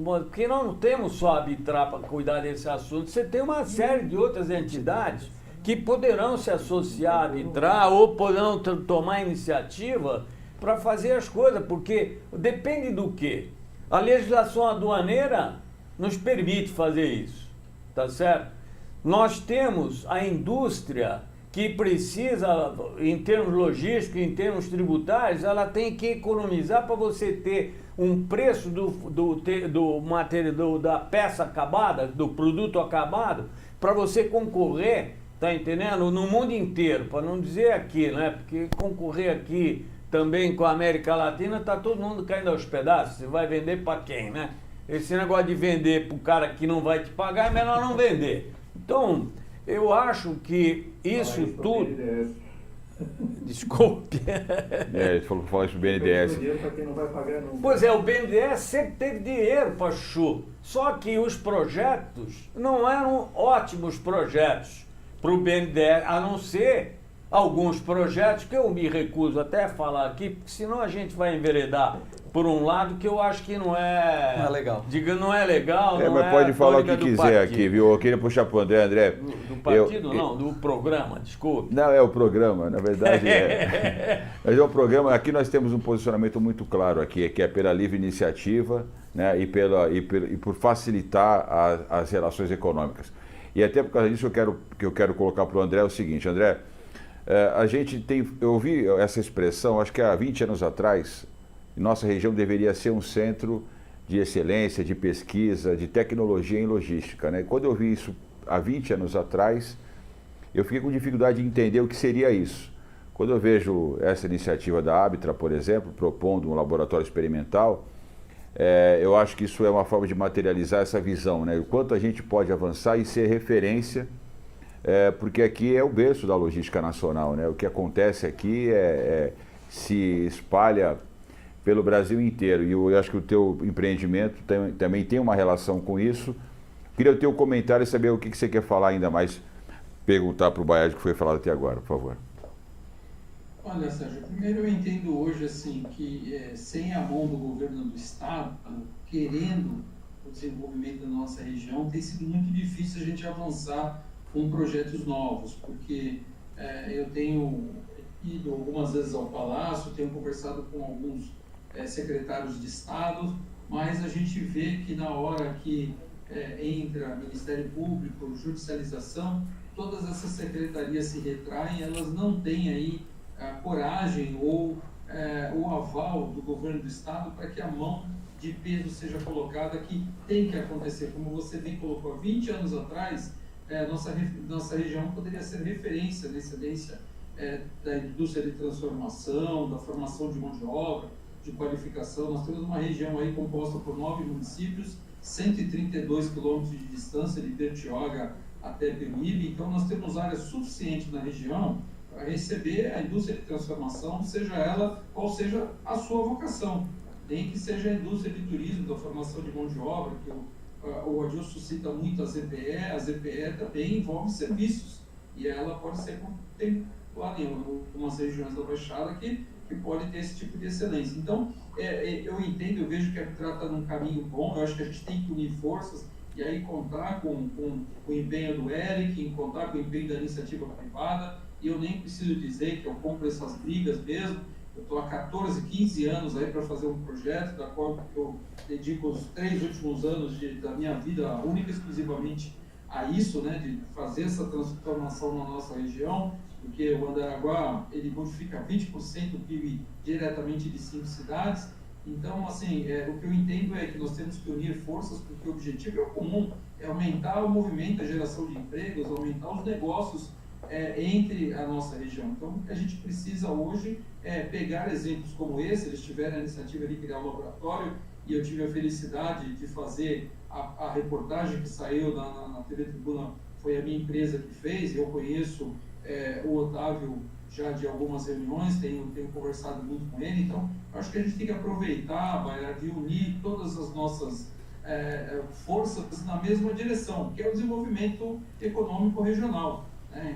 porque nós não temos só a Abitra para cuidar desse assunto, você tem uma série de outras entidades que poderão se associar a Abitra ou poderão tomar iniciativa para fazer as coisas, porque depende do quê? A legislação aduaneira nos permite fazer isso, tá certo? Nós temos a indústria que precisa, em termos logísticos, em termos tributários, ela tem que economizar para você ter um preço do material, da peça acabada, do produto acabado, para você concorrer, tá entendendo? No mundo inteiro, para não dizer aqui, né? Porque concorrer aqui também com a América Latina, tá todo mundo caindo aos pedaços. Você vai vender para quem, né? Esse negócio de vender para o cara que não vai te pagar, é melhor não vender. Então, eu acho que isso tudo... Desculpe. Ele falou que falar isso do BNDES. Pois é, o BNDES sempre teve dinheiro para chuchu. Só que os projetos não eram ótimos projetos para o BNDES, a não ser alguns projetos que eu me recuso até a falar aqui, porque senão a gente vai enveredar por um lado que eu acho que não é legal. Diga, não é legal, não mas é pode falar o que quiser partido. aqui, viu? Eu queria puxar para o André. Do partido não, do programa, desculpe. Não, é o programa, na verdade é. Mas é o programa, aqui nós temos um posicionamento muito claro aqui, que é pela livre iniciativa, né, e por facilitar as relações econômicas. E até por causa disso eu quero colocar para o André o seguinte, André, eu ouvi essa expressão, acho que há 20 anos atrás, nossa região deveria ser um centro de excelência, de pesquisa, de tecnologia em logística, né? Quando eu vi isso há 20 anos atrás, eu fiquei com dificuldade de entender o que seria isso. Quando eu vejo essa iniciativa da Abitra, por exemplo, propondo um laboratório experimental, eu acho que isso é uma forma de materializar essa visão, né? O quanto a gente pode avançar e ser referência, porque aqui é o berço da logística nacional, né? O que acontece aqui se espalha pelo Brasil inteiro, e eu acho que o teu empreendimento também tem uma relação com isso. Queria o teu comentário e saber o que você quer falar ainda mais, perguntar para o Boiardi que foi falado até agora, por favor. Olha, Sérgio, primeiro eu entendo hoje assim que sem a mão do governo do estado, querendo o desenvolvimento da nossa região, tem sido muito difícil a gente avançar com projetos novos, porque eu tenho ido algumas vezes ao Palácio, tenho conversado com alguns secretários de Estado, mas a gente vê que na hora que entra Ministério Público, judicialização, todas essas secretarias se retraem, elas não têm aí a coragem ou o aval do governo do Estado para que a mão de peso seja colocada, que tem que acontecer. Como você bem colocou, há 20 anos atrás, nossa região poderia ser referência na excelência da indústria de transformação, da formação de mão de obra, de qualificação. Nós temos uma região aí composta por 9 municípios, 132 quilômetros de distância de Bertioga até Peruíbe, então nós temos área suficiente na região para receber a indústria de transformação, seja ela qual seja a sua vocação. Nem que seja a indústria de turismo, da formação de mão de obra, que o Adilson cita muito a ZPE também envolve serviços, e ela pode ser contemplada em algumas regiões da Baixada que pode ter esse tipo de excelência. Então, eu entendo, eu vejo que a trata num caminho bom, eu acho que a gente tem que unir forças e aí contar com o empenho do Eric, contar com o empenho da iniciativa privada, e eu nem preciso dizer que eu compro essas brigas mesmo. Eu estou há 14, 15 anos aí para fazer um projeto, da qual eu dedico os 3 últimos anos da minha vida única e exclusivamente a isso, né, de fazer essa transformação na nossa região, porque o Andaraguá, ele modifica 20% do PIB diretamente de 5 cidades. Então, assim, o que eu entendo é que nós temos que unir forças, porque o objetivo é comum, é aumentar o movimento, a geração de empregos, aumentar os negócios entre a nossa região. Então, o que a gente precisa hoje é pegar exemplos como esse. Eles tiveram a iniciativa de criar um laboratório, e eu tive a felicidade de fazer a reportagem que saiu na TV Tribuna, foi a minha empresa que fez. Eu conheço o Otávio já de algumas reuniões, tenho conversado muito com ele, então acho que a gente tem que aproveitar, Baiar, de unir todas as nossas forças na mesma direção, que é o desenvolvimento econômico regional.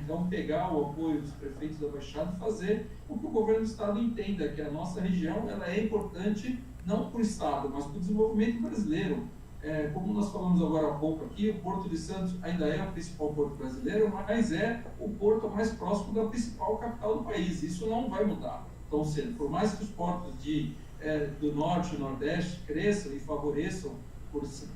Então, pegar o apoio dos prefeitos da Baixada e fazer o que o governo do Estado entenda, que a nossa região ela é importante não para o Estado, mas para o desenvolvimento brasileiro. Como nós falamos agora há pouco aqui, o Porto de Santos ainda é o principal porto brasileiro, mas é o porto mais próximo da principal capital do país. Isso não vai mudar tão cedo. Por mais que os portos do Norte e Nordeste cresçam e favoreçam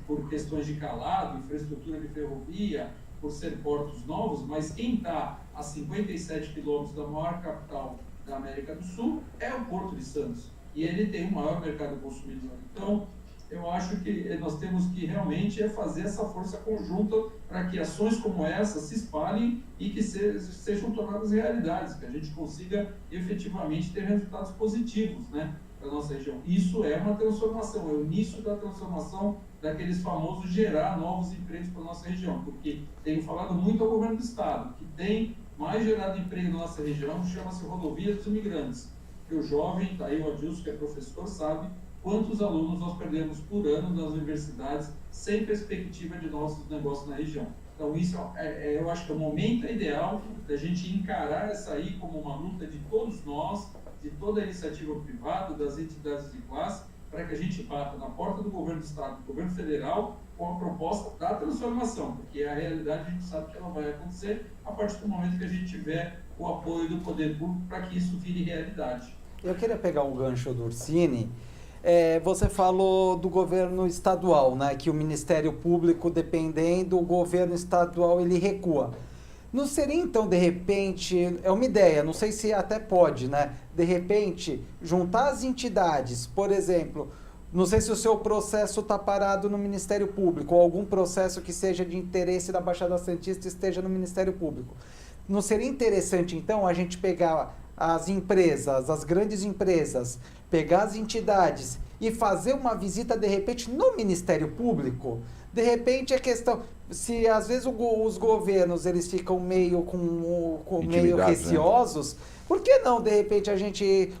por questões de calado, infraestrutura de ferrovia, por ser portos novos, mas quem está a 57 quilômetros da maior capital da América do Sul é o Porto de Santos. E ele tem o maior mercado consumidor. Então, eu acho que nós temos que realmente fazer essa força conjunta para que ações como essa se espalhem e que sejam tornadas realidades, que a gente consiga efetivamente ter resultados positivos, né, para a nossa região. Isso é uma transformação, é o início da transformação daqueles famosos gerar novos empregos para a nossa região, porque tenho falado muito ao governo do Estado, que tem mais gerado emprego na nossa região, chama-se Rodovia dos Imigrantes, que o jovem, daí o Adilson, que é professor, sabe quantos alunos nós perdemos por ano nas universidades sem perspectiva de novos negócios na região. Então, isso eu acho que é o momento ideal da gente encarar essa aí como uma luta de todos nós, de toda a iniciativa privada, das entidades de classe, para que a gente bata na porta do governo do Estado, do governo federal, com a proposta da transformação, porque a realidade a gente sabe que ela vai acontecer a partir do momento que a gente tiver o apoio do poder público para que isso vire realidade. Eu queria pegar um gancho do Ursini. Você falou do governo estadual, né, que o Ministério Público, dependendo do governo estadual, ele recua. Não seria, então, de repente, é uma ideia, não sei se até pode, né, de repente, juntar as entidades, por exemplo, não sei se o seu processo está parado no Ministério Público, ou algum processo que seja de interesse da Baixada Santista esteja no Ministério Público. Não seria interessante, então, a gente pegar as empresas, as grandes empresas, pegar as entidades e fazer uma visita, de repente, no Ministério Público? De repente, a questão, se às vezes os governos eles ficam meio meio receosos, né? Por que não, de repente, a gente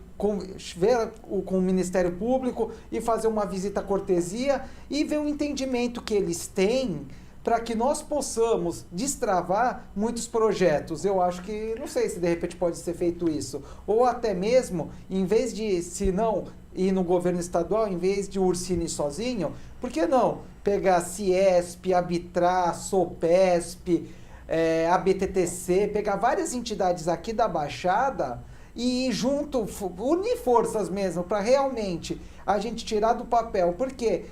ver com o Ministério Público e fazer uma visita cortesia e ver o entendimento que eles têm para que nós possamos destravar muitos projetos? Eu acho que, não sei se de repente pode ser feito isso. Ou até mesmo, em vez de, se não ir no governo estadual, em vez de o Ursini sozinho, por que não pegar Ciesp, Abitrar, Sopesp, ABTTC, pegar várias entidades aqui da Baixada e junto, unir forças mesmo, para realmente a gente tirar do papel, porque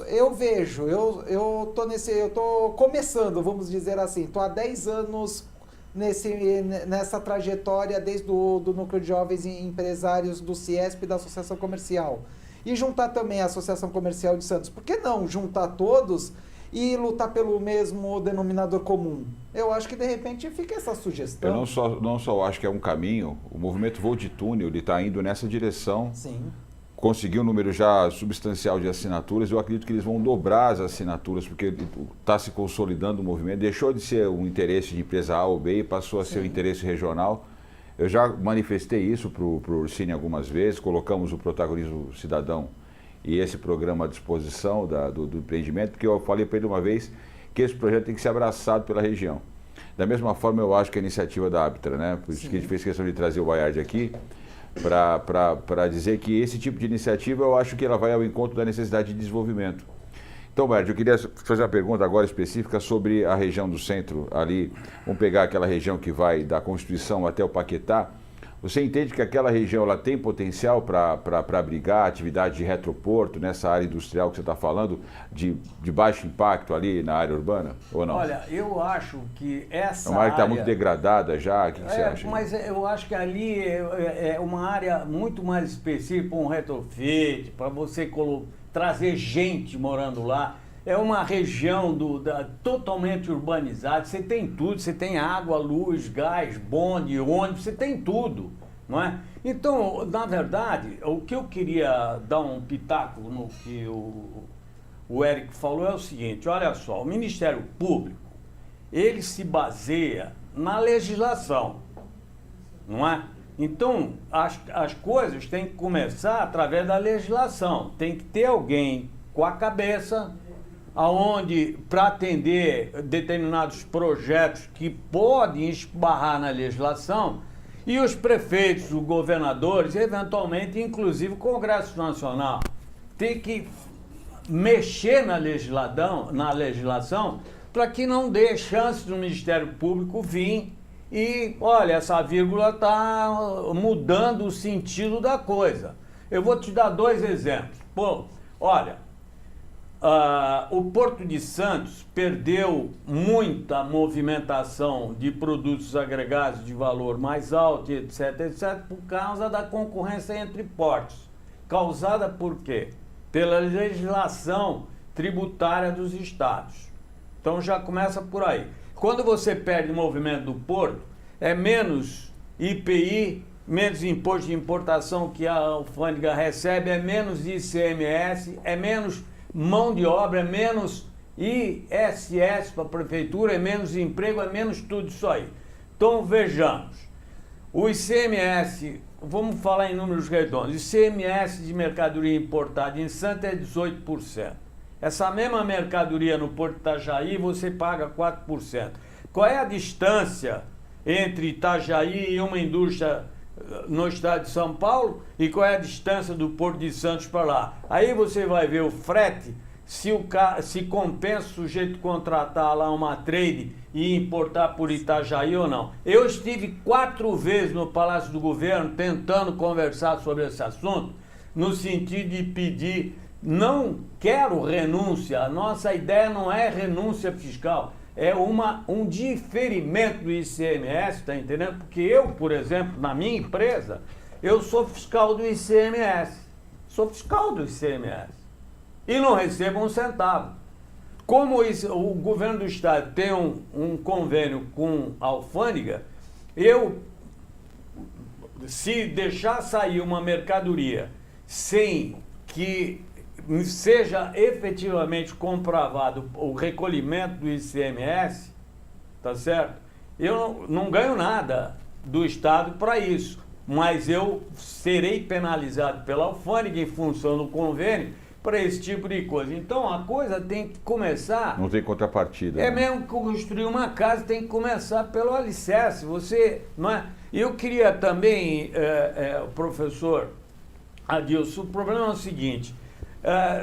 eu vejo, eu tô começando, vamos dizer assim, tô há 10 anos nessa trajetória desde do Núcleo de Jovens Empresários do Ciesp e da Associação Comercial. E juntar também a Associação Comercial de Santos. Por que não juntar todos e lutar pelo mesmo denominador comum? Eu acho que de repente fica essa sugestão. Eu não só acho que é um caminho, o movimento Voo de Túnel está indo nessa direção. Sim. conseguiu um número já substancial de assinaturas. Eu acredito que eles vão dobrar as assinaturas, porque está se consolidando o movimento. Deixou de ser um interesse de empresa A ou B e passou a ser um interesse regional. Eu já manifestei isso para o Ursini algumas vezes, colocamos o protagonismo cidadão e esse programa à disposição do empreendimento, porque eu falei para ele uma vez que esse projeto tem que ser abraçado pela região. Da mesma forma, eu acho que a iniciativa da Aptra, né? Por isso que a gente fez questão de trazer o Bayard aqui, para dizer que esse tipo de iniciativa, eu acho que ela vai ao encontro da necessidade de desenvolvimento. Então, Bayard, eu queria fazer uma pergunta agora específica sobre a região do centro ali. Vamos pegar aquela região que vai da Constituição até o Paquetá. Você entende que aquela região ela tem potencial para abrigar atividade de retroporto nessa área industrial que você está falando, de baixo impacto ali na área urbana, ou não? Olha, eu acho que essa é uma área que está área... muito degradada já, o que você acha? Mas eu acho que ali é uma área muito mais específica, um retrofit, para você trazer gente morando lá. É uma região totalmente urbanizada, você tem tudo, você tem água, luz, gás, bonde, ônibus, você tem tudo, não é? Então, na verdade, o que eu queria dar um pitaco no que o Érico falou é o seguinte, olha só, o Ministério Público, ele se baseia na legislação, não é? Então, as coisas têm que começar através da legislação, tem que ter alguém com a cabeça aonde para atender determinados projetos que podem esbarrar na legislação e os prefeitos, os governadores, eventualmente, inclusive o Congresso Nacional, tem que mexer na legislação para que não dê chance do Ministério Público vir e, olha, essa vírgula está mudando o sentido da coisa. Eu vou te dar 2 exemplos. Pô, olha... o Porto de Santos perdeu muita movimentação de produtos agregados de valor mais alto, etc., por causa da concorrência entre portos. Causada por quê? Pela legislação tributária dos estados. Então já começa por aí. Quando você perde o movimento do porto, é menos IPI, menos imposto de importação que a alfândega recebe, é menos ICMS, é menos mão de obra, é menos ISS para a prefeitura, é menos emprego, é menos tudo isso aí. Então vejamos, o ICMS, vamos falar em números redondos, ICMS de mercadoria importada em Santos é 18%. Essa mesma mercadoria no Porto de Itajaí você paga 4%. Qual é a distância entre Itajaí e uma indústria no estado de São Paulo e qual é a distância do Porto de Santos para lá? Aí você vai ver o frete, se compensa o sujeito contratar lá uma trade e importar por Itajaí ou não. Eu estive 4 vezes no Palácio do Governo tentando conversar sobre esse assunto, no sentido de pedir, não quero renúncia, a nossa ideia não é renúncia fiscal, é um diferimento do ICMS, tá entendendo? Porque eu, por exemplo, na minha empresa, eu sou fiscal do ICMS. Sou fiscal do ICMS. E não recebo um centavo. Como o governo do estado tem um convênio com a alfândega, se deixar sair uma mercadoria sem que seja efetivamente comprovado o recolhimento do ICMS, tá certo? Eu não ganho nada do Estado para isso, mas eu serei penalizado pela alfândega em função do convênio para esse tipo de coisa. Então a coisa tem que começar... Não tem contrapartida. É mesmo que construir uma casa tem que começar pelo alicerce. Você, não é? Eu queria também, professor Adilson, o problema é o seguinte...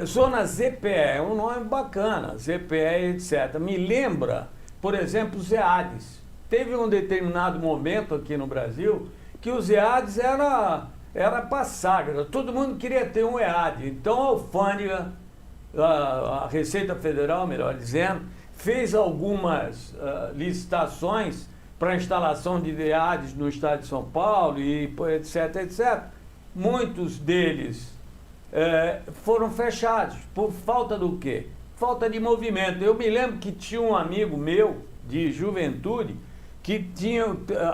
zona ZPE, é um nome bacana, ZPE, etc. Me lembra, por exemplo, os EADs. Teve um determinado momento aqui no Brasil que os EADs era passagra, todo mundo queria ter um EAD. Então a alfândega, a Receita Federal, melhor dizendo, fez algumas licitações para instalação de EADs no estado de São Paulo, e etc, etc. Muitos deles foram fechados por falta do quê? Falta de movimento. Eu me lembro que tinha um amigo meu de juventude que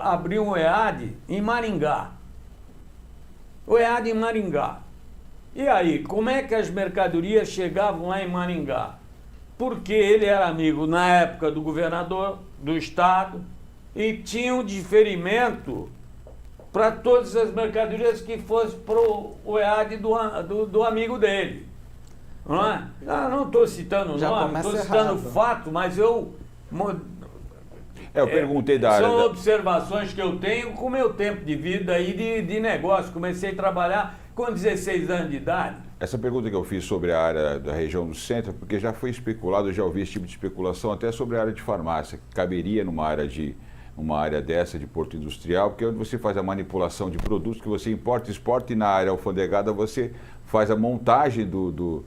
abriu um EAD em Maringá. O EAD em Maringá. E aí, como é que as mercadorias chegavam lá em Maringá? Porque ele era amigo, na época, do governador do estado e tinha um diferimento para todas as mercadorias que fossem para o EAD do amigo dele. Não é? Não estou citando nome, estou citando fato, mas eu perguntei da área. São observações que eu tenho com o meu tempo de vida e de negócio. Comecei a trabalhar com 16 anos de idade. Essa pergunta que eu fiz sobre a área da região do centro, porque já foi especulado, eu já ouvi esse tipo de especulação até sobre a área de farmácia, que caberia numa área dessa de porto industrial, porque é onde você faz a manipulação de produtos que você importa, exporta, e na área alfandegada você faz a montagem do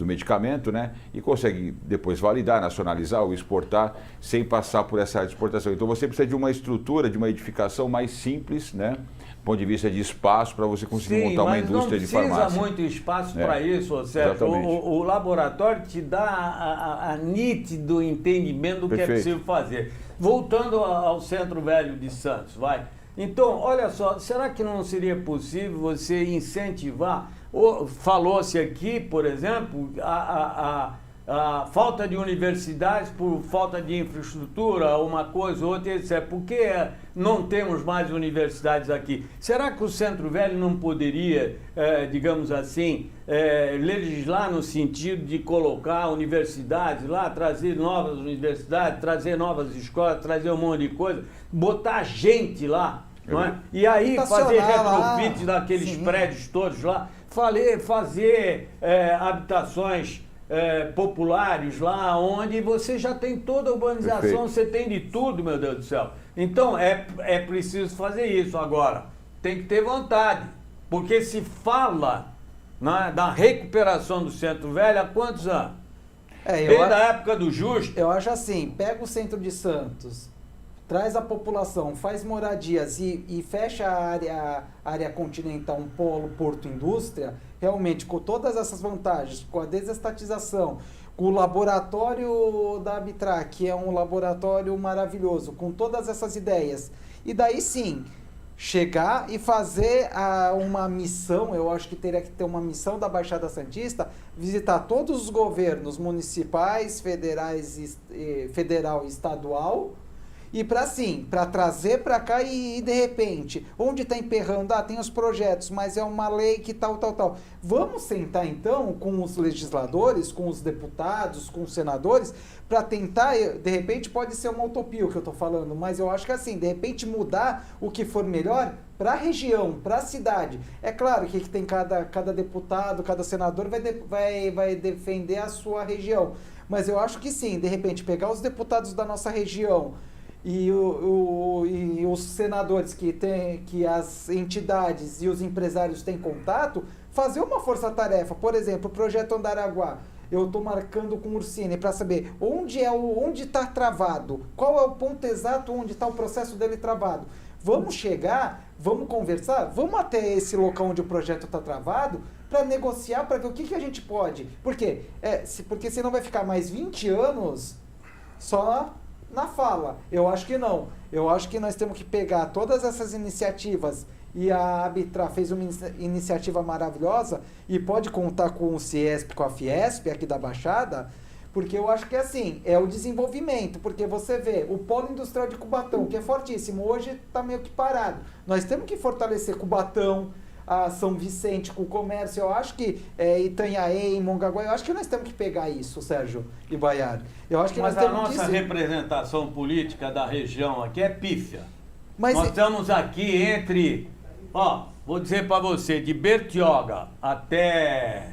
medicamento, né? E consegue depois validar, nacionalizar ou exportar sem passar por essa área de exportação. Então você precisa de uma estrutura, de uma edificação mais simples, né? Do ponto de vista de espaço, para você conseguir montar uma indústria de farmácia. Não precisa muito espaço para isso, Sérgio. O laboratório te dá a nítido entendimento do que é possível fazer. Voltando ao Centro Velho de Santos, vai. Então, olha só, será que não seria possível você incentivar? Falou-se aqui, por exemplo, a falta de universidades por falta de infraestrutura, uma coisa ou outra, etc. Por que não temos mais universidades aqui? Será que o Centro Velho não poderia, digamos assim, legislar no sentido de colocar universidades lá, trazer novas universidades, trazer novas escolas, trazer um monte de coisa, botar gente lá, não é? E aí fazer retrofit daqueles prédios todos lá, fazer habitações populares lá, onde você já tem toda a urbanização, você tem de tudo, meu Deus do céu. Então, é preciso fazer isso agora. Tem que ter vontade, porque se fala, né, da recuperação do Centro Velho há quantos anos? Desde a época do Justo. Eu acho assim, pega o centro de Santos, traz a população, faz moradias e fecha a área continental, um polo, porto, indústria, realmente com todas essas vantagens, com a desestatização, com o laboratório da Arbitra, que é um laboratório maravilhoso, com todas essas ideias. E daí sim, chegar e fazer uma missão, eu acho que teria que ter uma missão da Baixada Santista, visitar todos os governos municipais, federal e estadual, e para trazer para cá e de repente, onde está emperrando? Tem os projetos, mas é uma lei que tal. Vamos sentar então com os legisladores, com os deputados, com os senadores, para tentar, de repente pode ser uma utopia o que eu estou falando, mas eu acho que assim, de repente mudar o que for melhor para a região, para a cidade. É claro que tem cada deputado, cada senador vai defender a sua região, mas eu acho que sim, de repente pegar os deputados da nossa região, e os senadores que as entidades e os empresários têm contato, fazer uma força-tarefa. Por exemplo, o projeto Andaraguá, eu estou marcando com o Ursini para saber onde está travado, qual é o ponto exato onde está o processo dele travado. Vamos chegar, vamos conversar, vamos até esse local onde o projeto está travado para negociar, para ver o que a gente pode. Por quê? Porque senão vai ficar mais 20 anos só na fala. Eu acho que não. Eu acho que nós temos que pegar todas essas iniciativas, e a Arbitra fez uma iniciativa maravilhosa e pode contar com o Ciesp, com a Fiesp aqui da Baixada, porque eu acho que assim, é o desenvolvimento, porque você vê o polo industrial de Cubatão, que é fortíssimo, hoje está meio que parado. Nós temos que fortalecer Cubatão, a São Vicente com o comércio, eu acho que Itanhaém, Mongaguá, eu acho que nós temos que pegar isso, Sérgio e Baiar. Eu acho que mas nós a temos nossa que representação política da região aqui é pífia. Mas nós estamos aqui entre, vou dizer para você, de Bertioga até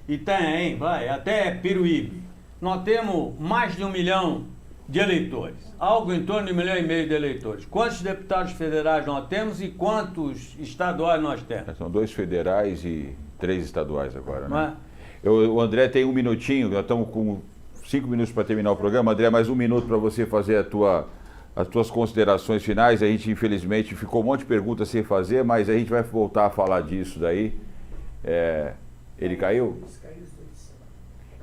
Itanhaém, até Peruíbe, nós temos mais de 1 milhão de eleitores, algo em torno de 1,5 milhão de eleitores. Quantos deputados federais nós temos e quantos estaduais nós temos? São 2 federais e 3 estaduais agora, né? O André tem 1 minutinho, nós estamos com 5 minutos para terminar o programa. André, mais 1 minuto para você fazer as tuas considerações finais. A gente, infelizmente, ficou um monte de perguntas sem fazer, mas a gente vai voltar a falar disso daí. Ele caiu?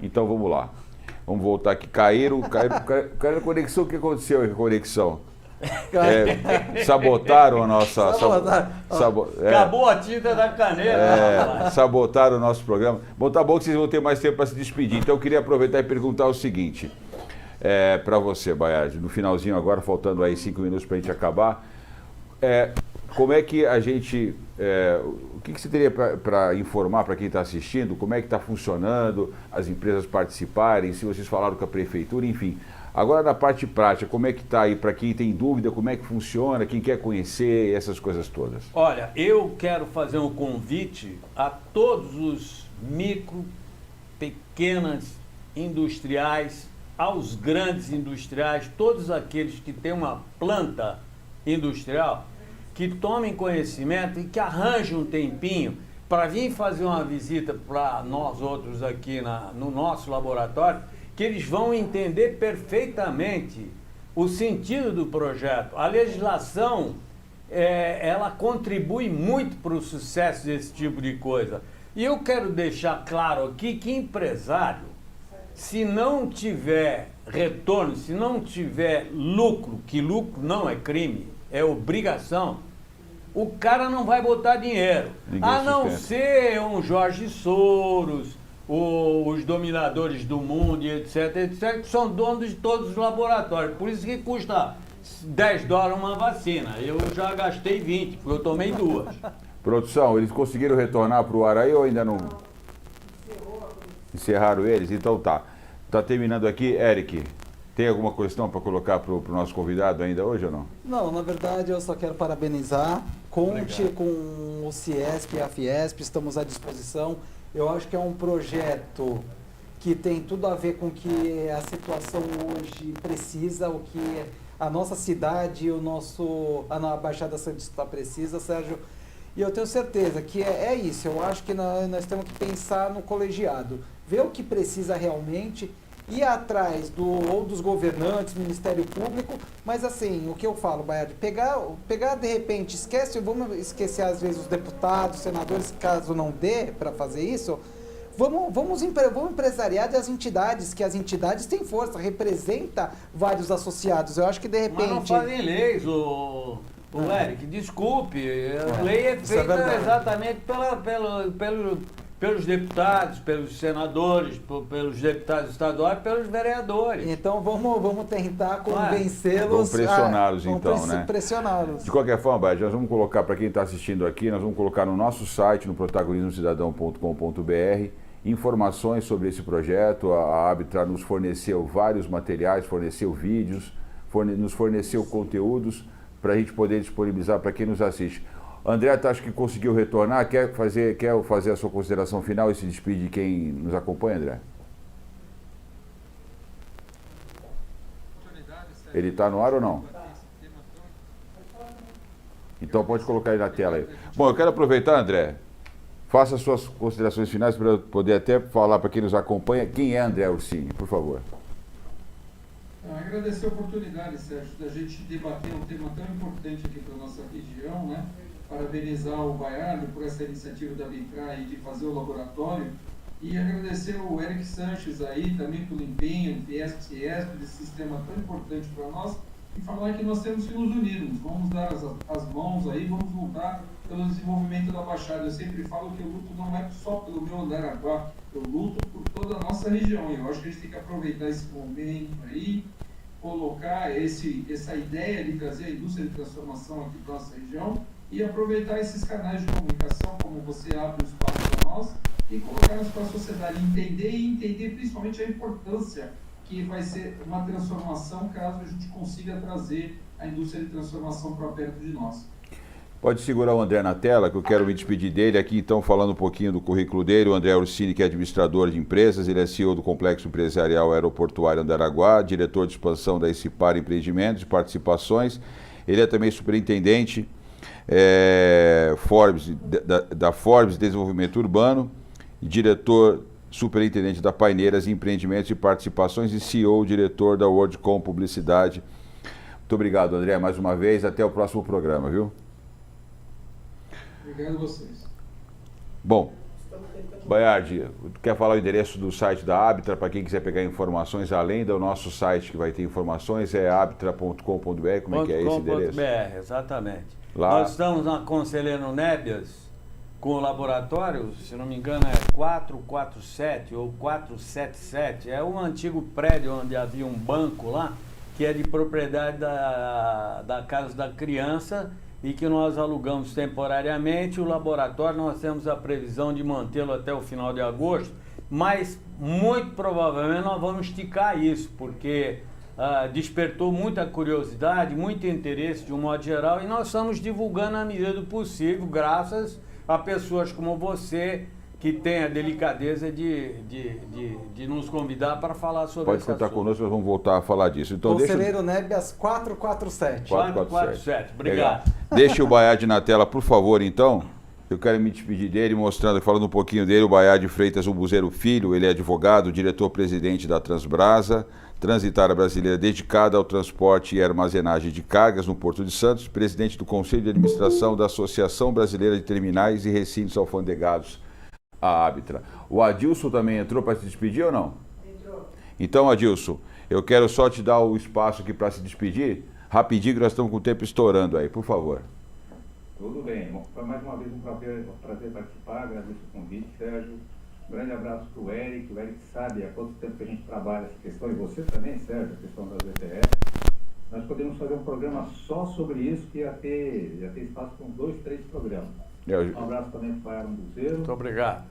Então vamos lá. Vamos voltar aqui. Caíram a conexão. O que aconteceu com a conexão? Sabotaram a nossa... Acabou a tinta da caneta. Sabotaram o nosso programa. Bom, tá bom que vocês vão ter mais tempo para se despedir. Então eu queria aproveitar e perguntar o seguinte, para você, Bayard, no finalzinho agora, faltando aí 5 minutos para a gente acabar, como é que a gente... o que você teria para informar para quem está assistindo? Como é que está funcionando, as empresas participarem, se vocês falaram com a prefeitura, enfim... Agora, na parte prática, como é que está aí para quem tem dúvida, como é que funciona, quem quer conhecer, essas coisas todas? Olha, eu quero fazer um convite a todos os micro, pequenas industriais, aos grandes industriais, todos aqueles que têm uma planta industrial, que tomem conhecimento e que arranjem um tempinho para vir fazer uma visita para nós outros aqui no nosso laboratório, que eles vão entender perfeitamente o sentido do projeto. A legislação, ela contribui muito para o sucesso desse tipo de coisa. E eu quero deixar claro aqui que empresário, se não tiver retorno, se não tiver lucro, que lucro não é crime, é obrigação, o cara não vai botar dinheiro. A não ser um Jorge Soros, os dominadores do mundo, etc, que são donos de todos os laboratórios. Por isso que custa $10 uma vacina. Eu já gastei 20, porque eu tomei 2. Produção, eles conseguiram retornar para o ar aí ou ainda não? Encerraram eles? Então tá. Tá terminando aqui. Eric, tem alguma questão para colocar para o nosso convidado ainda hoje ou não? Não, na verdade eu só quero parabenizar. Conte com o Ciesp e a Fiesp, estamos à disposição. Eu acho que é um projeto que tem tudo a ver com o que a situação hoje precisa, o que a nossa cidade, a Baixada Santista precisa, Sérgio. E eu tenho certeza que é isso. Eu acho que nós temos que pensar no colegiado, ver o que precisa realmente, ir atrás ou dos governantes, Ministério Público, mas assim, o que eu falo, Bayard, pegar de repente, vamos esquecer às vezes os deputados, senadores, caso não dê para fazer isso, vamos empresariar das entidades, que as entidades têm força, representa vários associados. Eu acho que de repente... Mas não fazem leis, o Eric, desculpe, a lei é feita exatamente pelos deputados, pelos senadores, pelos deputados estaduais, pelos vereadores. Então vamos tentar convencê-los. Vamos pressioná-los né? Pressioná-los. De qualquer forma, Bayard, nós vamos colocar, para quem está assistindo aqui, nós vamos colocar no nosso site, no protagonismocidadão.com.br, informações sobre esse projeto. A Arbitra nos forneceu vários materiais, forneceu vídeos, nos forneceu conteúdos para a gente poder disponibilizar para quem nos assiste. André, acho que conseguiu retornar. Quer fazer a sua consideração final e se despedir de quem nos acompanha, André? Ele está no ar ou não? Então pode colocar ele na tela aí. Bom, eu quero aproveitar, André. Faça as suas considerações finais para eu poder até falar para quem nos acompanha quem é André Ursini, por favor. Agradecer a oportunidade, Sérgio, da gente debater um tema tão importante aqui para a nossa região, né? Parabenizar o Bayard por essa iniciativa da Arbitra de fazer o laboratório e agradecer o Eric Sanches aí também pelo empenho, Fiesp, desse sistema tão importante para nós, e falar que nós temos que nos unirmos, vamos dar as mãos aí, vamos lutar pelo desenvolvimento da Baixada. Eu sempre falo que eu luto não é só pelo meu Andaraguá, eu luto por toda a nossa região, e eu acho que a gente tem que aproveitar esse momento aí, colocar essa ideia de trazer a indústria de transformação aqui para a nossa região e aproveitar esses canais de comunicação, como você abre o espaço para nós, e colocar-nos para a sociedade, entender principalmente a importância que vai ser uma transformação caso a gente consiga trazer a indústria de transformação para perto de nós. Pode segurar o André na tela, que eu quero me despedir dele aqui, então, falando um pouquinho do currículo dele. O André Ursini, que é administrador de empresas, ele é CEO do Complexo Empresarial Aeroportuário Andaraguá, diretor de expansão da Ecipar Empreendimentos e Participações. Ele é também superintendente da Forbes Desenvolvimento Urbano, diretor superintendente da Paineiras Empreendimentos e Participações e CEO, diretor da WorldCom Publicidade. Muito obrigado, André, mais uma vez. Até o próximo programa, viu? Obrigado a vocês. Bom, Baiardi, quer falar o endereço do site da Abitra para quem quiser pegar informações, além do nosso site que vai ter informações, é abitra.com.br, como é que é esse endereço? Exatamente. Lá... Nós estamos na Conselheiro Nébias, com o laboratório, se não me engano é 447 ou 477, é um antigo prédio onde havia um banco lá, que é de propriedade da Casa da Criança, e que nós alugamos temporariamente. O laboratório nós temos a previsão de mantê-lo até o final de agosto, mas muito provavelmente nós vamos esticar isso, porque despertou muita curiosidade, muito interesse de um modo geral, e nós estamos divulgando à medida do possível, graças a pessoas como você, que tem a delicadeza de nos convidar para falar sobre Pode esse contar assunto. conosco, nós vamos voltar a falar disso. Então, Conselheiro Nébias 447. 447, obrigado. Deixe o Baiardi na tela, por favor, então. Eu quero me despedir dele, mostrando, falando um pouquinho dele, o Baiardi Freitas Umbuzeiro Filho, ele é advogado, diretor-presidente da Transbrasa, transitária brasileira dedicada ao transporte e armazenagem de cargas no Porto de Santos, presidente do Conselho de Administração da Associação Brasileira de Terminais e Recintos Alfandegados, a Abitra. O Adilson também entrou para se despedir ou não? Entrou. Então, Adilson, eu quero só te dar o espaço aqui para se despedir, rapidinho, que nós estamos com o tempo estourando aí, por favor. Tudo bem. Foi mais uma vez um prazer participar, agradeço o convite, Sérgio. Um grande abraço para o Eric sabe há quanto tempo que a gente trabalha essa questão, e você também, Sérgio, a questão das ETS. Nós podemos fazer um programa só sobre isso, que ia ter espaço para uns 2, 3 programas. Um abraço também para o Baiardi Umbuzeiro. Muito obrigado.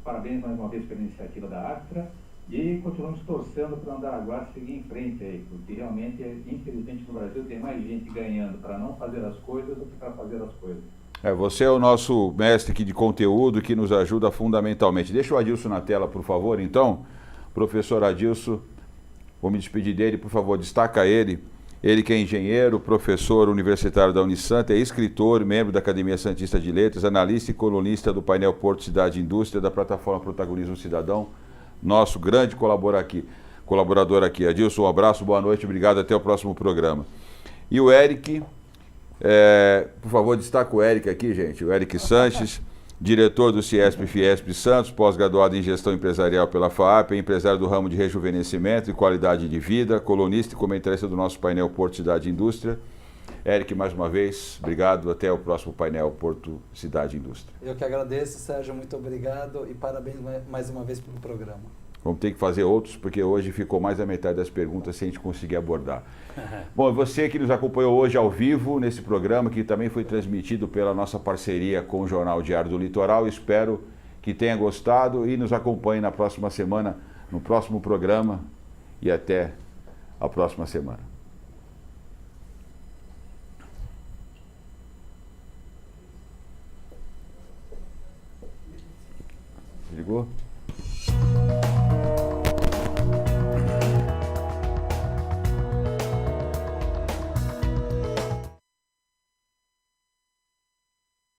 Parabéns mais uma vez pela iniciativa da Abitra. E continuamos torcendo para o Andaraguá seguir em frente aí, porque realmente, infelizmente, no Brasil tem mais gente ganhando para não fazer as coisas do que para fazer as coisas. Você é o nosso mestre aqui de conteúdo que nos ajuda fundamentalmente. Deixa o Adilson na tela, por favor, então. Professor Adilson, vou me despedir dele, por favor, destaca ele. Ele que é engenheiro, professor universitário da Unisanta, é escritor, membro da Academia Santista de Letras, analista e colunista do painel Porto Cidade e Indústria, da plataforma Protagonismo Cidadão, nosso grande colaborador aqui. Adilson, um abraço, boa noite, obrigado, até o próximo programa. E o Eric, por favor, destaca o Eric aqui, gente, o Eric Sanches, diretor do Ciesp-Fiesp Santos, pós-graduado em Gestão Empresarial pela FAAP, empresário do ramo de rejuvenescimento e qualidade de vida, colunista e comentarista do nosso painel Porto Cidade e Indústria. Eric, mais uma vez, obrigado, até o próximo painel Porto Cidade e Indústria. Eu que agradeço, Sérgio, muito obrigado e parabéns mais uma vez pelo programa. Vamos ter que fazer outros, porque hoje ficou mais da metade das perguntas sem a gente conseguir abordar. Bom, você que nos acompanhou hoje ao vivo nesse programa, que também foi transmitido pela nossa parceria com o Jornal Diário do Litoral, espero que tenha gostado e nos acompanhe na próxima semana, no próximo programa, e até a próxima semana. Ligou?